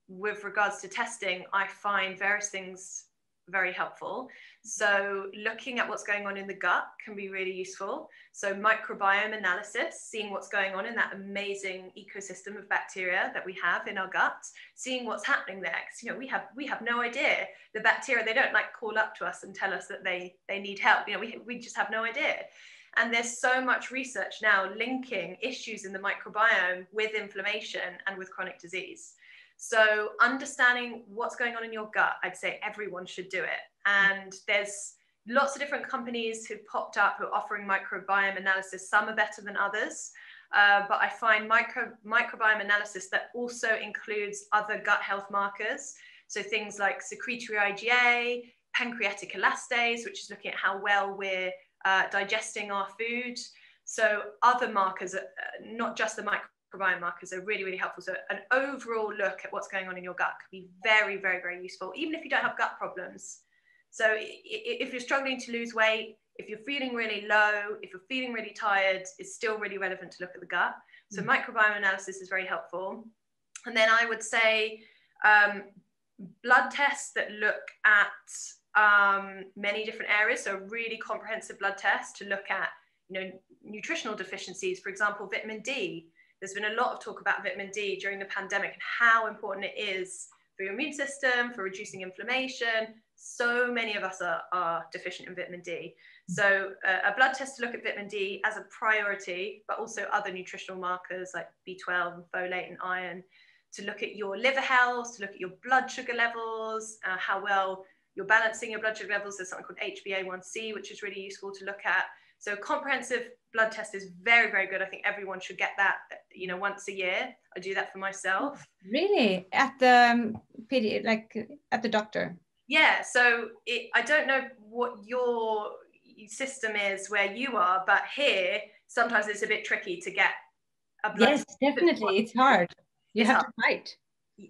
with regards to testing, I find various things very helpful. So looking at what's going on in the gut can be really useful. So microbiome analysis, seeing what's going on in that amazing ecosystem of bacteria that we have in our gut, seeing what's happening there. Because, you know, we have no idea. The bacteria, they don't like call up to us and tell us that they need help. You know, we just have no idea. And there's so much research now linking issues in the microbiome with inflammation and with chronic disease. So understanding what's going on in your gut, I'd say everyone should do it. And there's lots of different companies who've popped up who are offering microbiome analysis. Some are better than others, but I find microbiome analysis that also includes other gut health markers. So things like secretory IgA, pancreatic elastase, which is looking at how well we're digesting our food. So other markers, not just the microbiome markers, are really, really helpful. So an overall look at what's going on in your gut can be very, very, very useful, even if you don't have gut problems. So if you're struggling to lose weight, if you're feeling really low, if you're feeling really tired, it's still really relevant to look at the gut. So microbiome analysis is very helpful. And then I would say blood tests that look at many different areas. So a really comprehensive blood test to look at, nutritional deficiencies, for example, vitamin D. There's been a lot of talk about vitamin D during the pandemic and how important it is for your immune system, for reducing inflammation. So many of us are deficient in vitamin D. So a blood test to look at vitamin D as a priority, but also other nutritional markers like B12 and folate and iron, to look at your liver health, to look at your blood sugar levels, how well you're balancing your blood sugar levels. There's something called HbA1c, which is really useful to look at. So comprehensive blood test is very, very good. I think everyone should get that, once a year. I do that for myself. Really? At the at the doctor? Yeah. So I don't know what your system is where you are, but here sometimes it's a bit tricky to get a blood Yes, definitely. It's hard. You have to fight.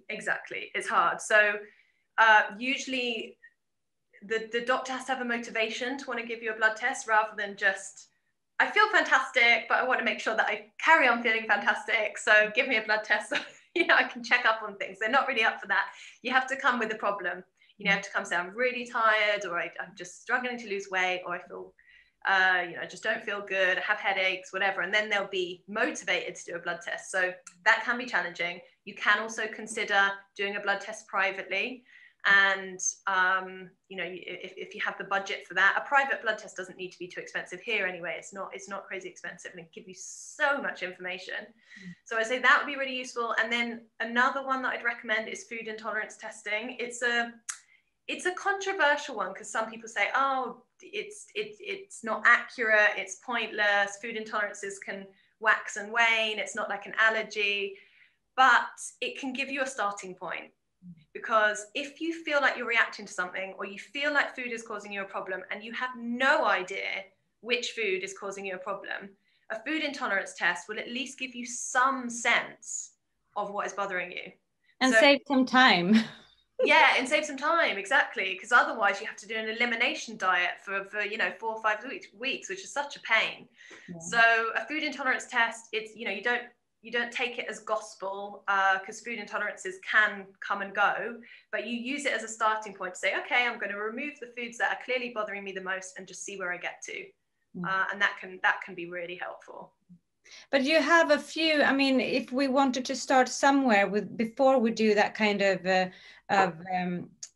Exactly. It's hard. So usually the doctor has to have a motivation to want to give you a blood test, rather than just, I feel fantastic, but I want to make sure that I carry on feeling fantastic. So give me a blood test so I can check up on things. They're not really up for that. You have to come with a problem. You have to come say, I'm really tired, or I'm just struggling to lose weight, or I feel, I just don't feel good, I have headaches, whatever. And then they'll be motivated to do a blood test. So that can be challenging. You can also consider doing a blood test privately. And, if you have the budget for that, a private blood test doesn't need to be too expensive here anyway. It's not crazy expensive, and it gives you so much information. So I say that would be really useful. And then another one that I'd recommend is food intolerance testing. It's a controversial one, because some people say, oh, it's not accurate, it's pointless, food intolerances can wax and wane, it's not like an allergy, but it can give you a starting point. Because if you feel like you're reacting to something, or you feel like food is causing you a problem, and you have no idea which food is causing you a problem, a food intolerance test will at least give you some sense of what is bothering you. And save some time. Yeah, and save some time, exactly. Because otherwise you have to do an elimination diet for 4 or 5 weeks, which is such a pain. Yeah. So a food intolerance test, it's, you don't take it as gospel, because food intolerances can come and go, but you use it as a starting point to say, okay, I'm going to remove the foods that are clearly bothering me the most and just see where I get to. And that can be really helpful. But you have a few, if we wanted to start somewhere before we do that kind of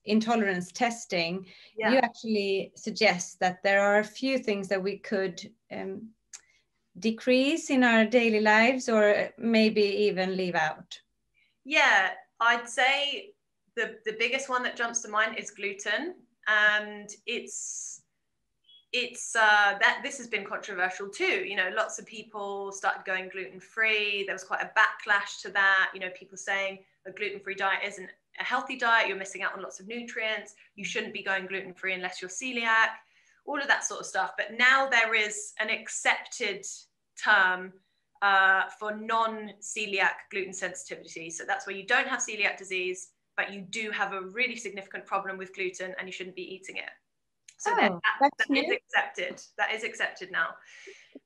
intolerance testing, you actually suggest that there are a few things that we could decrease in our daily lives, or maybe even leave out. Yeah, I'd say the biggest one that jumps to mind is gluten, and this has been controversial too. Lots of people started going gluten-free. There was quite a backlash to that. People saying a gluten-free diet isn't a healthy diet, you're missing out on lots of nutrients, you shouldn't be going gluten-free unless you're celiac, all of that sort of stuff. But now there is an accepted term for non-celiac gluten sensitivity. So that's where you don't have celiac disease, but you do have a really significant problem with gluten and you shouldn't be eating it. So that is accepted. That is accepted now.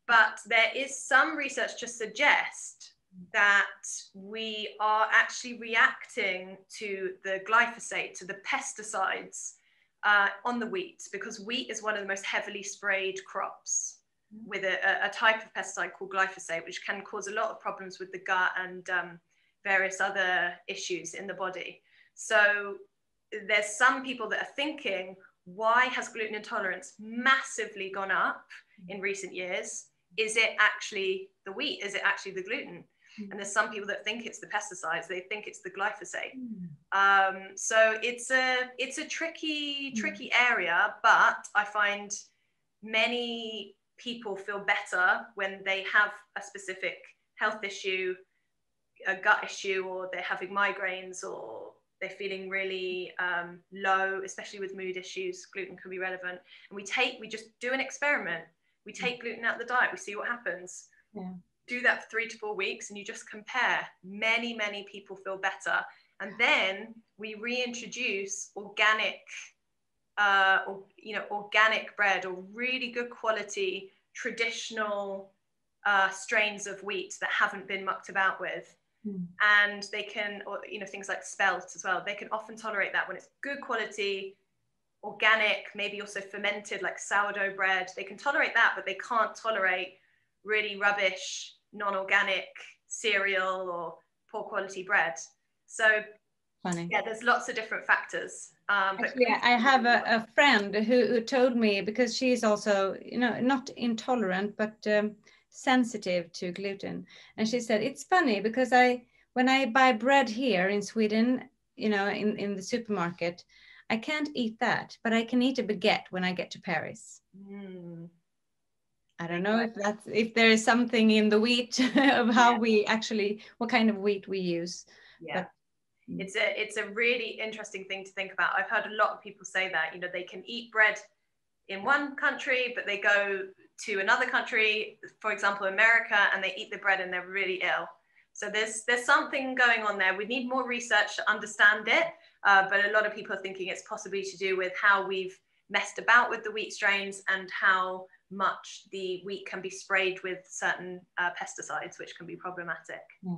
But there is some research to suggest that we are actually reacting to the glyphosate, to the pesticides on the wheat, because wheat is one of the most heavily sprayed crops with a type of pesticide called glyphosate, which can cause a lot of problems with the gut and various other issues in the body. So there's some people that are thinking, why has gluten intolerance massively gone up in recent years? Is it actually the wheat? Is it actually the gluten? And there's some people that think it's the pesticides. They think it's the glyphosate. So it's a tricky area, but I find many people feel better when they have a specific health issue, a gut issue, or they're having migraines, or they're feeling really low, especially with mood issues. Gluten can be relevant. And we just do an experiment. We take gluten out of the diet, we see what happens. Yeah. Do that for 3 to 4 weeks and you just compare. Many people feel better. And then we reintroduce organic, organic bread, or really good quality traditional strains of wheat that haven't been mucked about with. And they can, or things like spelt as well, they can often tolerate that when it's good quality, organic, maybe also fermented, like sourdough bread. They can tolerate that, but they can't tolerate really rubbish, non-organic cereal or poor quality bread. So funny. Yeah, there's lots of different factors. Actually, I have a friend who told me, because she's also, not intolerant, but sensitive to gluten. And she said, it's funny because when I buy bread here in Sweden, in the supermarket, I can't eat that, but I can eat a baguette when I get to Paris. I don't know if there is something in the wheat of how we actually, what kind of wheat we use. Yeah. But, it's a really interesting thing to think about. I've heard a lot of people say that, they can eat bread in one country, but they go to another country, for example, America, and they eat the bread and they're really ill. So there's something going on there. We need more research to understand it, but a lot of people are thinking it's possibly to do with how we've messed about with the wheat strains and how much the wheat can be sprayed with certain pesticides, which can be problematic. Yeah.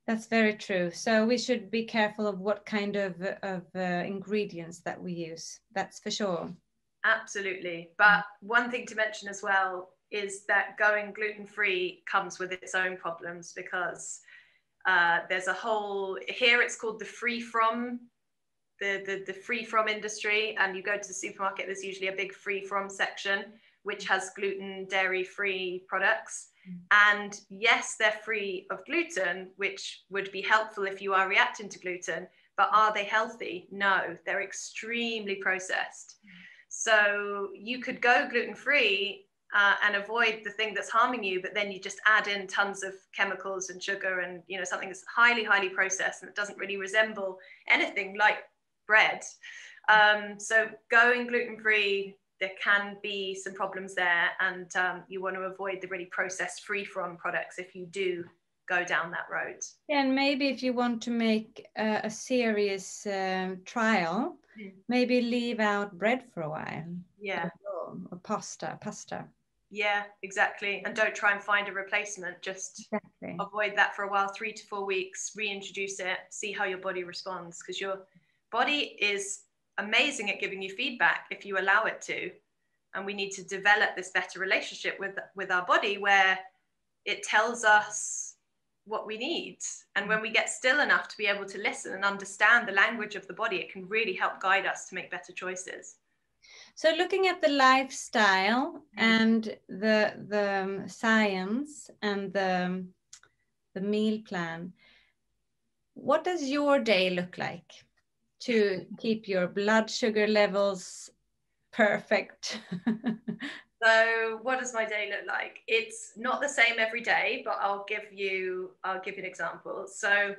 That's very true. So we should be careful of what kind of ingredients that we use. That's for sure. Absolutely. But one thing to mention as well is that going gluten-free comes with its own problems, because there's a whole, here it's called the free from, the free from industry. And you go to the supermarket, there's usually a big free from section, which has gluten, dairy-free products. And yes, they're free of gluten, which would be helpful if you are reacting to gluten, but are they healthy? No, they're extremely processed. So you could go gluten-free and avoid the thing that's harming you, but then you just add in tons of chemicals and sugar and something that's highly, highly processed, and it doesn't really resemble anything like bread. So going gluten-free, there can be some problems there, and you want to avoid the really processed free from products if you do go down that road. And maybe if you want to make a serious trial, maybe leave out bread for a while. Yeah. Or pasta. Yeah, exactly. And don't try and find a replacement. Just avoid that for a while, 3 to 4 weeks, reintroduce it, see how your body responds, because your body is amazing at giving you feedback if you allow it to. And we need to develop this better relationship with our body, where it tells us what we need. And when we get still enough to be able to listen and understand the language of the body, it can really help guide us to make better choices. So looking at the lifestyle and the science and the meal plan, what does your day look like to keep your blood sugar levels perfect? So what does my day look like? It's not the same every day, but I'll give you an example. So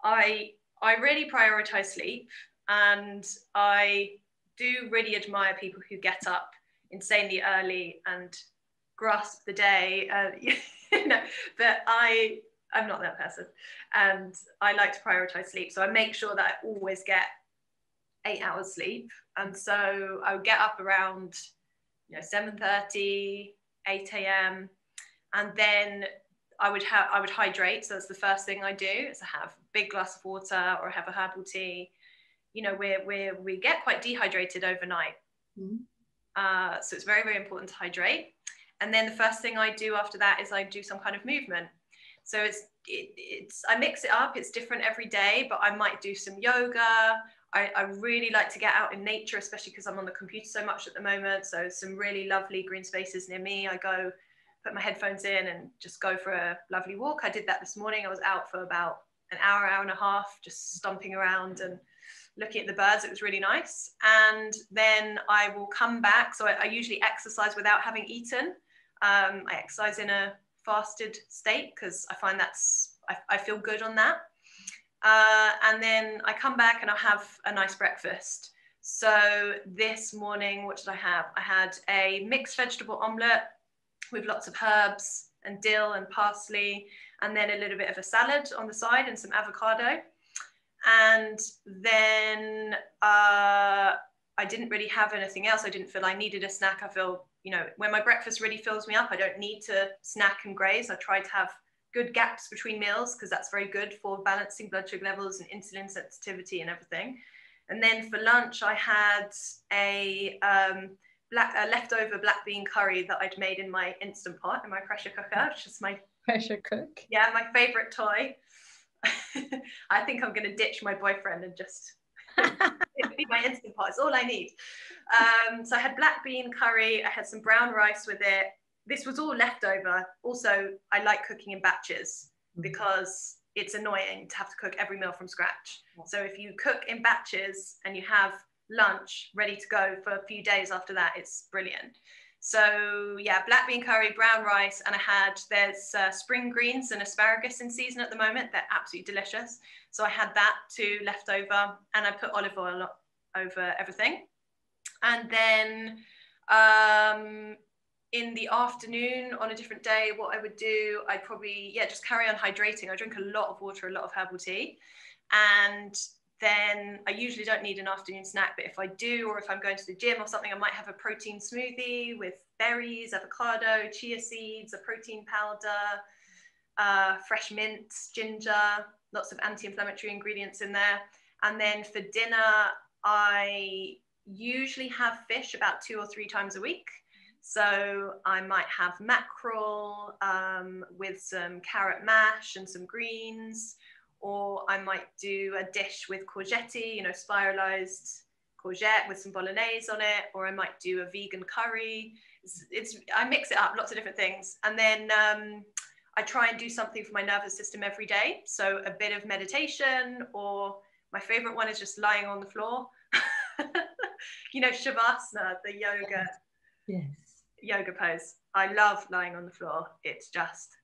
I really prioritize sleep, and I do really admire people who get up insanely early and grasp the day. But I'm not that person, and I like to prioritize sleep. So I make sure that I always get 8 hours sleep. And so I would get up around 7:30, 8 a.m. and then I would hydrate. So that's the first thing I do, is I have a big glass of water, or I have a herbal tea. We get quite dehydrated overnight. So it's very, very important to hydrate. And then the first thing I do after that is I do some kind of movement. So I mix it up. It's different every day, but I might do some yoga. I really like to get out in nature, especially because I'm on the computer so much at the moment. So some really lovely green spaces near me. I go put my headphones in and just go for a lovely walk. I did that this morning. I was out for about an hour and a half, just stomping around and looking at the birds. It was really nice. And then I will come back. So I usually exercise without having eaten. I exercise in a fasted state because I find I feel good on that. And then I come back and I'll have a nice breakfast. So this morning, what did I have? I had a mixed vegetable omelette with lots of herbs and dill and parsley, and then a little bit of a salad on the side and some avocado. And then I didn't really have anything else. I didn't feel I needed a snack. I feel, you know, when my breakfast really fills me up, I don't need to snack and graze. I try to have good gaps between meals because that's very good for balancing blood sugar levels and insulin sensitivity and everything. And then for lunch, I had a leftover black bean curry that I'd made in my Instant Pot, in my pressure cooker, which is my pressure cook. Yeah, my favorite toy. I think I'm going to ditch my boyfriend and just be my Instant Pot. It's all I need. So I had black bean curry. I had some brown rice with it. This was all leftover. Also, I like cooking in batches because it's annoying to have to cook every meal from scratch. So if you cook in batches and you have lunch ready to go for a few days after that, it's brilliant. So yeah, black bean curry, brown rice, and there's spring greens and asparagus in season at the moment. They're absolutely delicious. So I had that too left over, and I put olive oil over everything. And then in the afternoon on a different day, what I would do, I'd probably, just carry on hydrating. I drink a lot of water, a lot of herbal tea. And then I usually don't need an afternoon snack, but if I do, or if I'm going to the gym or something, I might have a protein smoothie with berries, avocado, chia seeds, a protein powder, fresh mint, ginger, lots of anti-inflammatory ingredients in there. And then for dinner, I usually have fish about 2 or 3 times a week. So I might have mackerel with some carrot mash and some greens, or I might do a dish with courgette, spiralized courgette with some bolognese on it, or I might do a vegan curry. I mix it up, lots of different things. And then I try and do something for my nervous system every day. So a bit of meditation, or my favorite one is just lying on the floor. Shavasana, the yoga pose. I love lying on the floor. It's just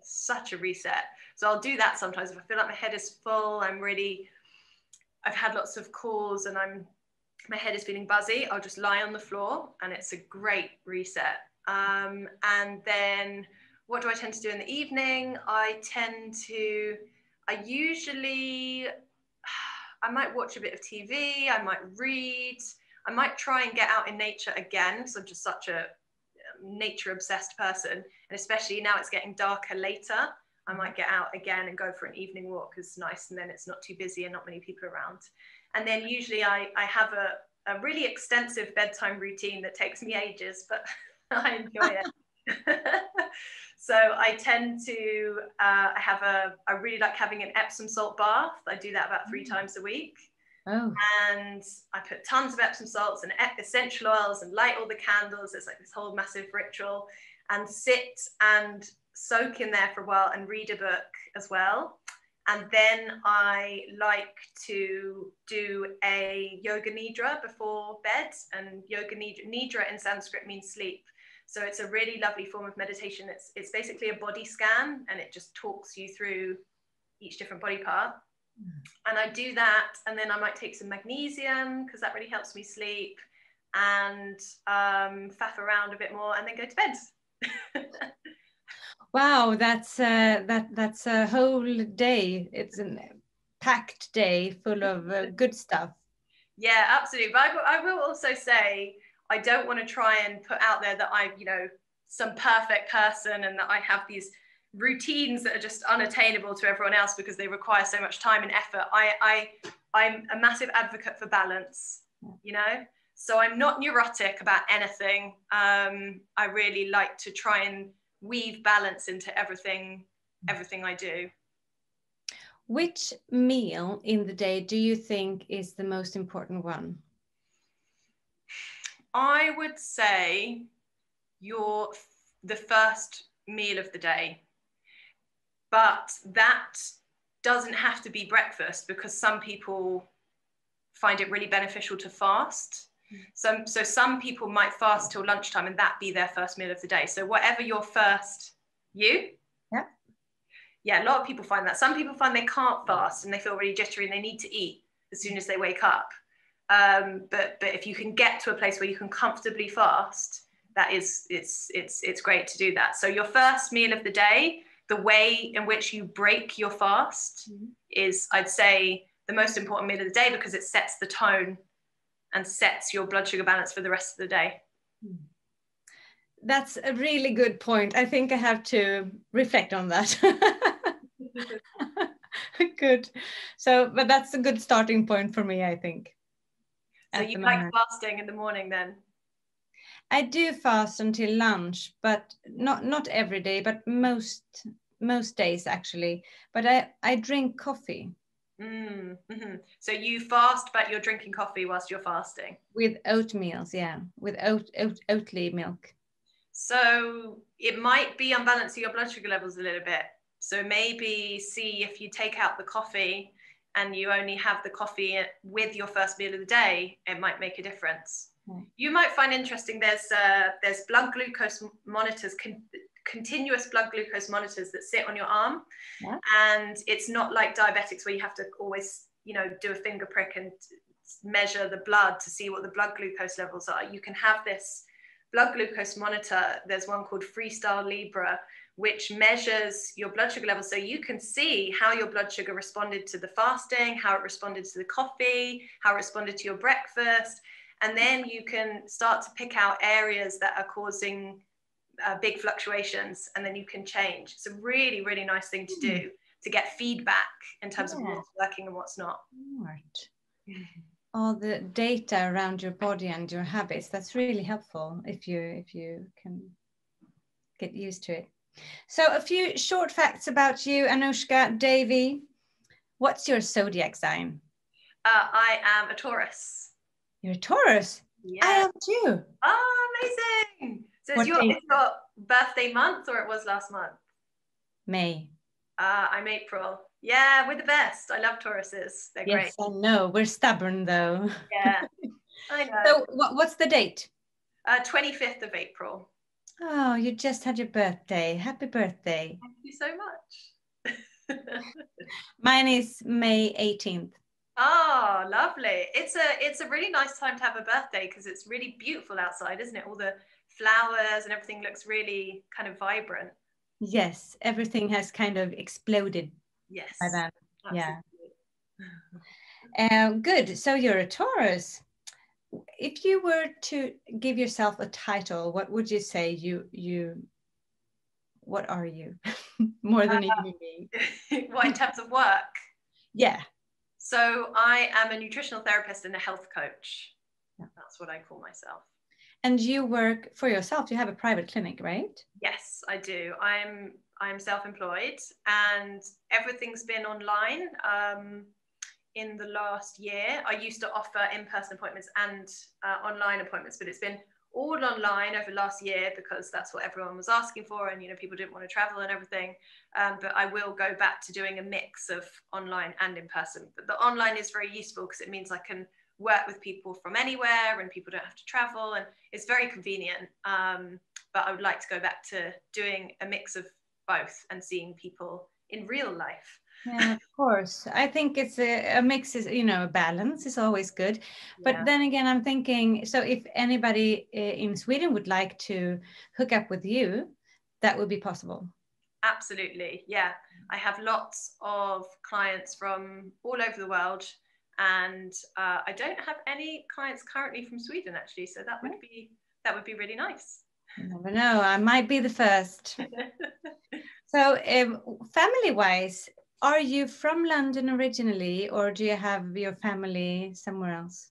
such a reset. So I'll do that sometimes if I feel like my head is full, I've had lots of calls and my head is feeling buzzy. I'll just lie on the floor and it's a great reset. And then what do I tend to do in the evening? I might watch a bit of TV, I might read, I might try and get out in nature again. So I'm just such a nature obsessed person, and especially now it's getting darker later, I might get out again and go for an evening walk. It's nice, and then it's not too busy and not many people around. And then usually I have a really extensive bedtime routine that takes me ages, but I enjoy it. So I tend to I really like having an Epsom salt bath. I do that about 3 times a week. Oh. And I put tons of Epsom salts and essential oils and light all the candles. It's like this whole massive ritual, and sit and soak in there for a while and read a book as well. And then I like to do a yoga nidra before bed, and yoga nidra in Sanskrit means sleep. So it's a really lovely form of meditation. It's basically a body scan, and it just talks you through each different body part. And I do that, and then I might take some magnesium because that really helps me sleep, and faff around a bit more, and then go to bed. Wow, that's a whole day. It's a packed day full of good stuff. Yeah, absolutely. But I will also say, I don't want to try and put out there that I'm, some perfect person and that I have these routines that are just unattainable to everyone else because they require so much time and effort. I'm a massive advocate for balance, so I'm not neurotic about anything. I really like to try and weave balance into everything I do. Which meal in the day do you think is the most important one? I would say the first meal of the day. But that doesn't have to be breakfast, because some people find it really beneficial to fast. So some people might fast till lunchtime and that be their first meal of the day. So whatever your first, yeah, a lot of people find that. Some people find they can't fast and they feel really jittery and they need to eat as soon as they wake up. But if you can get to a place where you can comfortably fast, that is, it's great to do that. So your first meal of the day, the way in which you break your fast is, I'd say, the most important meal of the day, because it sets the tone and sets your blood sugar balance for the rest of the day. That's a really good point. I think I have to reflect on that. Good. So, but that's a good starting point for me, I think. So you like fasting in the morning then? I do fast until lunch, but not every day, but most days actually. But I drink coffee. So you fast, but you're drinking coffee whilst you're fasting? With oatmeals, yeah, with Oatly milk. So it might be unbalancing your blood sugar levels a little bit. So maybe see if you take out the coffee and you only have the coffee with your first meal of the day, it might make a difference. You might find interesting, there's blood glucose monitors, continuous blood glucose monitors that sit on your arm. Yeah. And it's not like diabetics where you have to always, do a finger prick and measure the blood to see what the blood glucose levels are. You can have this blood glucose monitor. There's one called Freestyle Libre, which measures your blood sugar levels. So you can see how your blood sugar responded to the fasting, how it responded to the coffee, how it responded to your breakfast. And then you can start to pick out areas that are causing big fluctuations, and then you can change. It's a really, really nice thing to do to get feedback in terms of what's working and what's not. Right. All the data around your body and your habits, that's really helpful if you can get used to it. So a few short facts about you, Anoushka Davy. What's your zodiac sign? I am a Taurus. You're a Taurus? Yeah. I am too. Oh, amazing. So it's your birthday month, or it was last month? May. I'm April. Yeah, we're the best. I love Tauruses. They're great. Yes, I know. We're stubborn though. Yeah, I know. So what's the date? 25th of April. Oh, you just had your birthday. Happy birthday. Thank you so much. Mine is May 18th. Oh, lovely. It's a really nice time to have a birthday because it's really beautiful outside, isn't it? All the flowers and everything looks really kind of vibrant. Yes, everything has kind of exploded. Yes. By then. Absolutely. Yeah. Good. So you're a Taurus. If you were to give yourself a title, what would you say what are you? More than even me. What, in terms of work? Yeah. So I am a nutritional therapist and a health coach. Yeah. That's what I call myself. And you work for yourself. You have a private clinic, right? Yes, I do. I'm self-employed, and everything's been online. In the last year, I used to offer in-person appointments and online appointments, but it's been all online over the last year because that's what everyone was asking for, and people didn't want to travel and everything. But I will go back to doing a mix of online and in person. But the online is very useful because it means I can work with people from anywhere and people don't have to travel, and it's very convenient. But I would like to go back to doing a mix of both and seeing people in real life. Yeah, of course. I think it's a mix is, a balance is always good. But then again, I'm thinking, so if anybody in Sweden would like to hook up with you, that would be possible. Absolutely. Yeah. I have lots of clients from all over the world, and I don't have any clients currently from Sweden, actually. So that would be really nice. You never know. I might be the first. So family-wise, are you from London originally, or do you have your family somewhere else?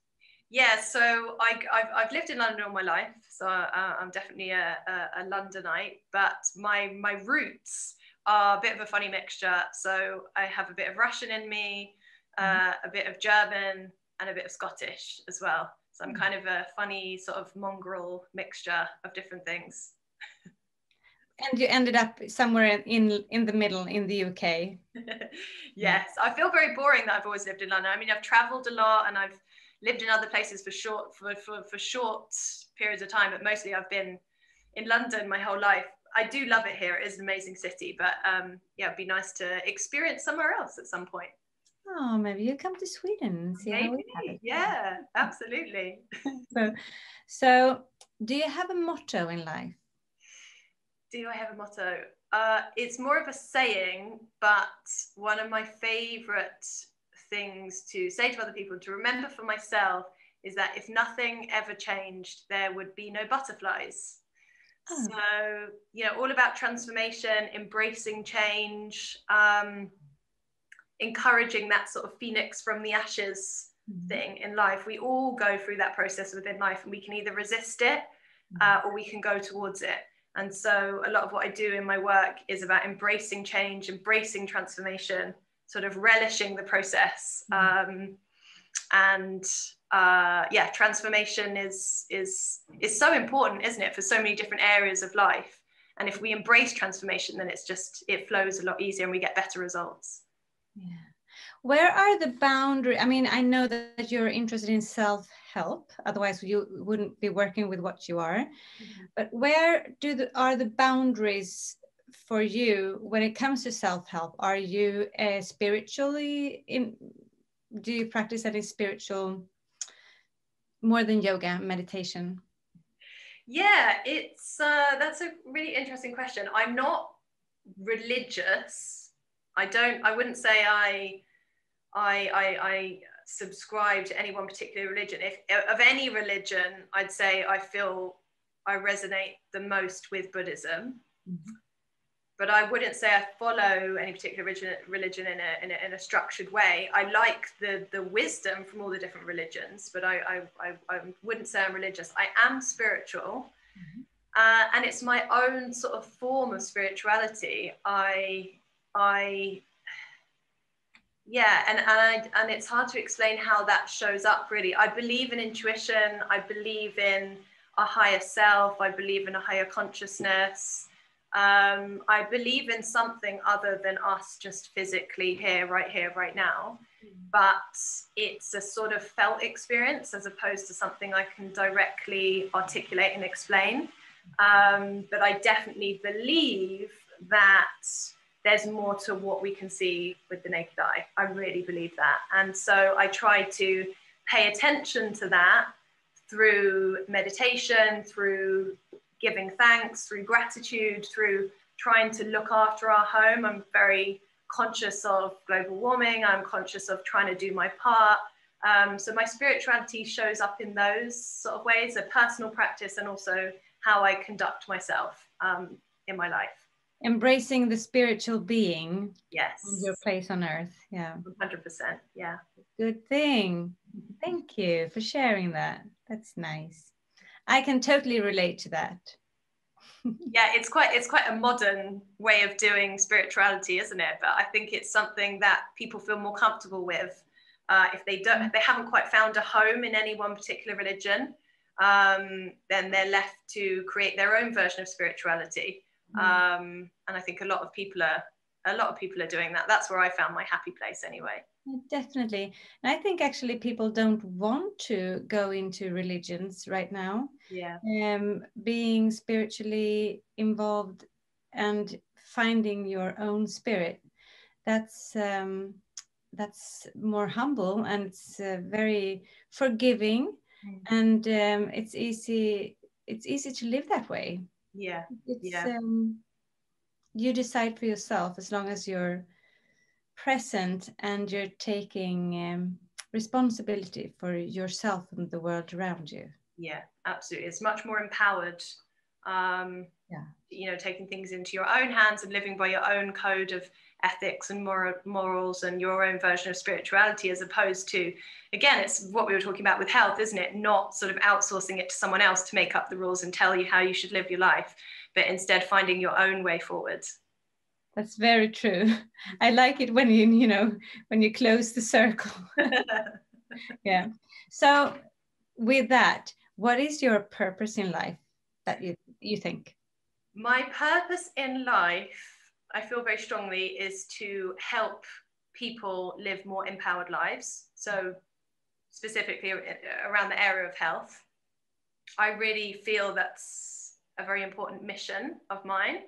Yeah, so I've lived in London all my life, so I'm definitely a Londonite, but my roots are a bit of a funny mixture. So I have a bit of Russian in me, a bit of German, and a bit of Scottish as well. So I'm kind of a funny sort of mongrel mixture of different things. And you ended up somewhere in the middle in the UK. Yes, I feel very boring that I've always lived in London. I mean, I've traveled a lot and I've lived in other places for short periods of time, but mostly I've been in London my whole life. I do love it here. It is an amazing city, but yeah, it'd be nice to experience somewhere else at some point. Oh, maybe you come to Sweden and see how we have it. Yeah, absolutely. So do you have a motto in life? Do I have a motto? It's more of a saying, but one of my favorite things to say to other people, to remember for myself, is that if nothing ever changed, there would be no butterflies. Oh. So, you know, all about transformation, embracing change, encouraging that sort of phoenix from the ashes thing in life. We all go through that process within life, and we can either resist it or we can go towards it. And so a lot of what I do in my work is about embracing change, embracing transformation, sort of relishing the process. Yeah, transformation is so important, isn't it, for so many different areas of life. And if we embrace transformation, then it flows a lot easier and we get better results. Yeah. Where are the boundaries? I mean, I know that you're interested in self-help, otherwise you wouldn't be working with what you are. But where are the boundaries for you when it comes to self-help? Are you do you practice any spiritual, more than yoga, meditation? Yeah, that's a really interesting question. I'm not religious. I wouldn't say I subscribe to any one particular religion. If of any religion, I'd say I feel I resonate the most with Buddhism. But I wouldn't say I follow any particular religion in a structured way. I like the wisdom from all the different religions, but I wouldn't say I'm religious. I am spiritual, and it's my own sort of form of spirituality. And it's hard to explain how that shows up, really. I believe in intuition. I believe in a higher self. I believe in a higher consciousness. I believe in something other than us just physically here, right now. But it's a sort of felt experience as opposed to something I can directly articulate and explain. But I definitely believe that there's more to what we can see with the naked eye. I really believe that. And so I try to pay attention to that through meditation, through giving thanks, through gratitude, through trying to look after our home. I'm very conscious of global warming. I'm conscious of trying to do my part. So my spirituality shows up in those sort of ways, a personal practice, and also how I conduct myself in my life. Embracing the spiritual being. Yes. And your place on earth. Yeah. 100%. Yeah. Good thing. Thank you for sharing that. That's nice. I can totally relate to that. Yeah, it's quite a modern way of doing spirituality, isn't it? But I think it's something that people feel more comfortable with. If they haven't quite found a home in any one particular religion, then they're left to create their own version of spirituality. And I think a lot of people are doing that. That's where I found my happy place anyway. Definitely. And I think actually people don't want to go into religions right now. Yeah. Being spiritually involved and finding your own spirit, that's more humble, and it's very forgiving, and it's easy to live that way. Yeah. You decide for yourself, as long as you're present and you're taking responsibility for yourself and the world around you. Yeah, absolutely. It's much more empowered. You know, taking things into your own hands and living by your own code of ethics and morals and your own version of spirituality, as opposed to, again, it's what we were talking about with health, isn't it? Not sort of outsourcing it to someone else to make up the rules and tell you how you should live your life, but instead finding your own way forward. That's very true. I like it when you close the circle. Yeah. So with that, what is your purpose in life that you think? My purpose in life, I feel very strongly, is to help people live more empowered lives. So specifically around the area of health. I really feel that's a very important mission of mine.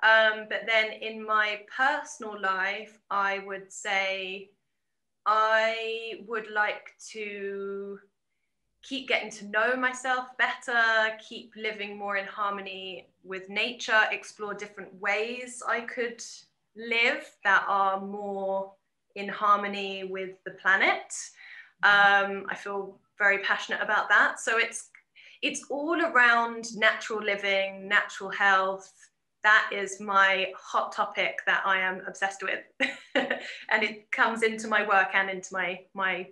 But then in my personal life, I would say I would like to keep getting to know myself better, keep living more in harmony with nature, explore different ways I could live that are more in harmony with the planet. I feel very passionate about that. So it's all around natural living, natural health. That is my hot topic that I am obsessed with. And it comes into my work and into my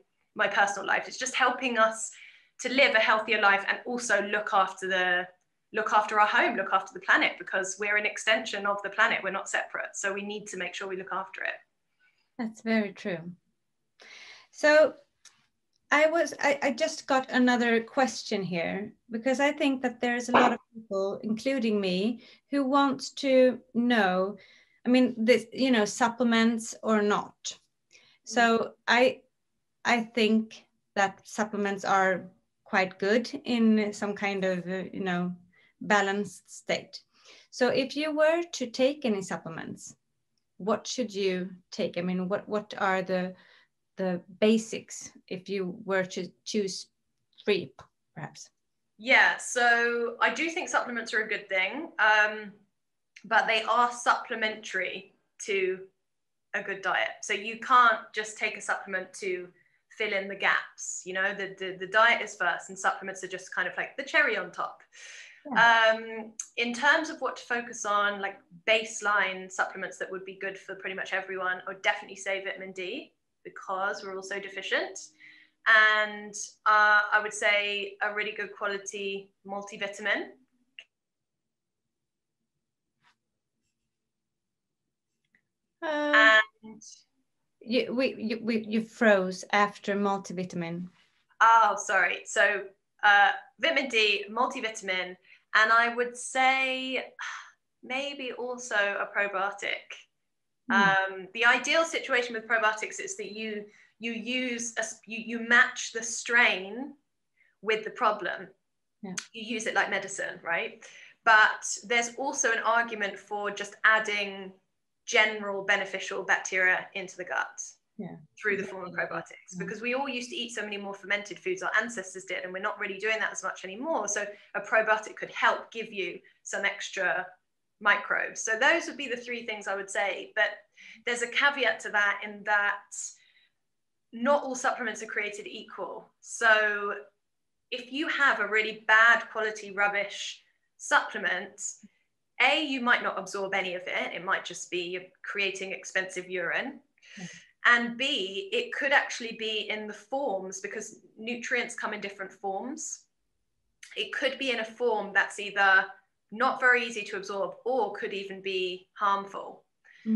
personal life. It's just helping us to live a healthier life and also look after our home, look after the planet, because we're an extension of the planet. We're not separate. So we need to make sure we look after it. That's very true. So I just got another question here, because I think that there's a lot of people, including me, who want to know, I mean, this, you know, supplements or not. So I think that supplements are quite good in some kind of, you know, balanced state. So if you were to take any supplements, what should you take? I mean, what are the basics if you were to choose 3, perhaps? Yeah, so I do think supplements are a good thing, but they are supplementary to a good diet. So you can't just take a supplement to fill in the gaps. You know, the diet is first and supplements are just kind of like the cherry on top. Yeah. In terms of what to focus on, like baseline supplements that would be good for pretty much everyone, I would definitely say vitamin D, because we're also deficient. And I would say a really good quality multivitamin. And you froze after multivitamin. Oh, sorry. So vitamin D, multivitamin, and I would say maybe also a probiotic. The ideal situation with probiotics is that you match the strain with the problem. Yeah. You use it like medicine, right? But there's also an argument for just adding general beneficial bacteria into the gut. Yeah. Through the form of probiotics, because we all used to eat so many more fermented foods, our ancestors did, and we're not really doing that as much anymore. So a probiotic could help give you some extra microbes. So those would be the 3 things I would say. But there's a caveat to that, in that not all supplements are created equal. So if you have a really bad quality rubbish supplement, A, you might not absorb any of it. It might just be creating expensive urine. And B, it could actually be in the forms, because nutrients come in different forms. It could be in a form that's either not very easy to absorb or could even be harmful.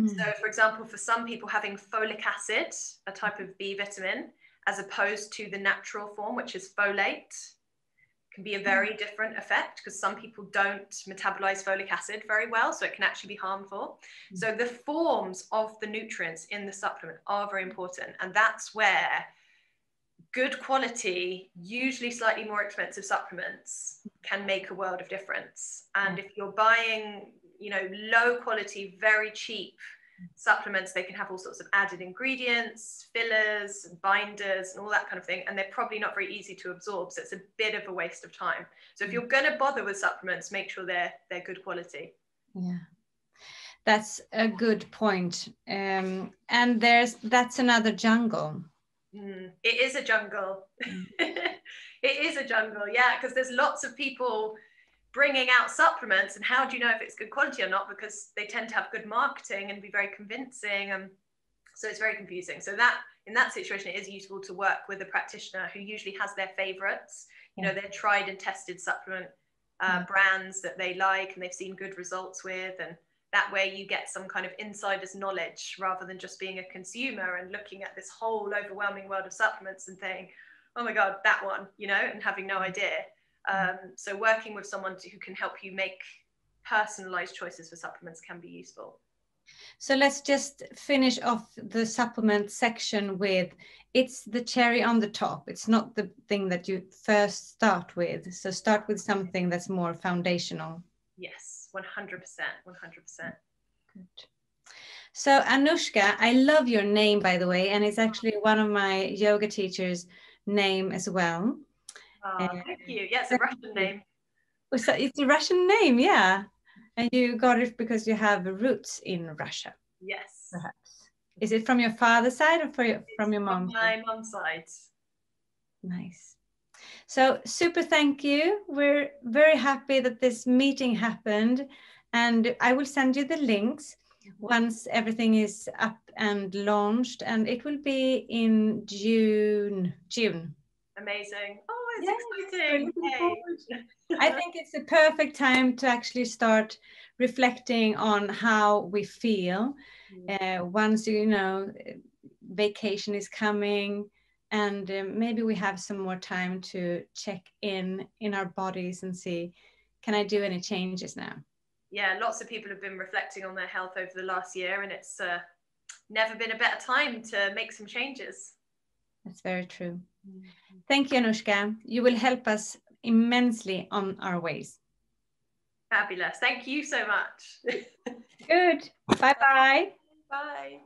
So for example, for some people, having folic acid, a type of B vitamin, as opposed to the natural form, which is folate, can be a very different effect, because some people don't metabolize folic acid very well, so it can actually be harmful. So the forms of the nutrients in the supplement are very important, and that's where good quality, usually slightly more expensive supplements can make a world of difference. And if you're buying, you know, low quality, very cheap supplements, they can have all sorts of added ingredients, fillers, binders, and all that kind of thing, and they're probably not very easy to absorb, so it's a bit of a waste of time. So if you're going to bother with supplements, make sure they're good quality. Yeah, that's a good point. And that's another jungle. It is a jungle. It is a jungle, yeah, because there's lots of people bringing out supplements, and how do you know if it's good quality or not? Because they tend to have good marketing and be very convincing, so it's very confusing. So that, in that situation, it is useful to work with a practitioner who usually has their favorites, you know, their tried and tested supplement brands that they like and they've seen good results with, and that way you get some kind of insider's knowledge rather than just being a consumer and looking at this whole overwhelming world of supplements and saying, oh my God, that one, you know, and having no idea. So working with someone who can help you make personalized choices for supplements can be useful. So let's just finish off the supplement section with, it's the cherry on the top. It's not the thing that you first start with. So start with something that's more foundational. Yes, 100%, 100%. Good. So Anoushka, I love your name, by the way, and it's actually one of my yoga teachers' name as well. Oh, thank you. Yeah, it's a Russian name. So it's a Russian name, yeah. And you got it because you have roots in Russia. Yes. Perhaps. Is it from your father's side or from your mom's? From my mom's side. Nice. So super thank you. We're very happy that this meeting happened, and I will send you the links once everything is up and launched, and it will be in June. Amazing. Oh, it's exciting. I think it's a perfect time to actually start reflecting on how we feel once, you know, vacation is coming, and maybe we have some more time to check in our bodies and see, can I do any changes now? Yeah, lots of people have been reflecting on their health over the last year, and it's never been a better time to make some changes. That's very true. Thank you, Anoushka. You will help us immensely on our ways. Fabulous. Thank you so much. Good. Bye-bye. Bye.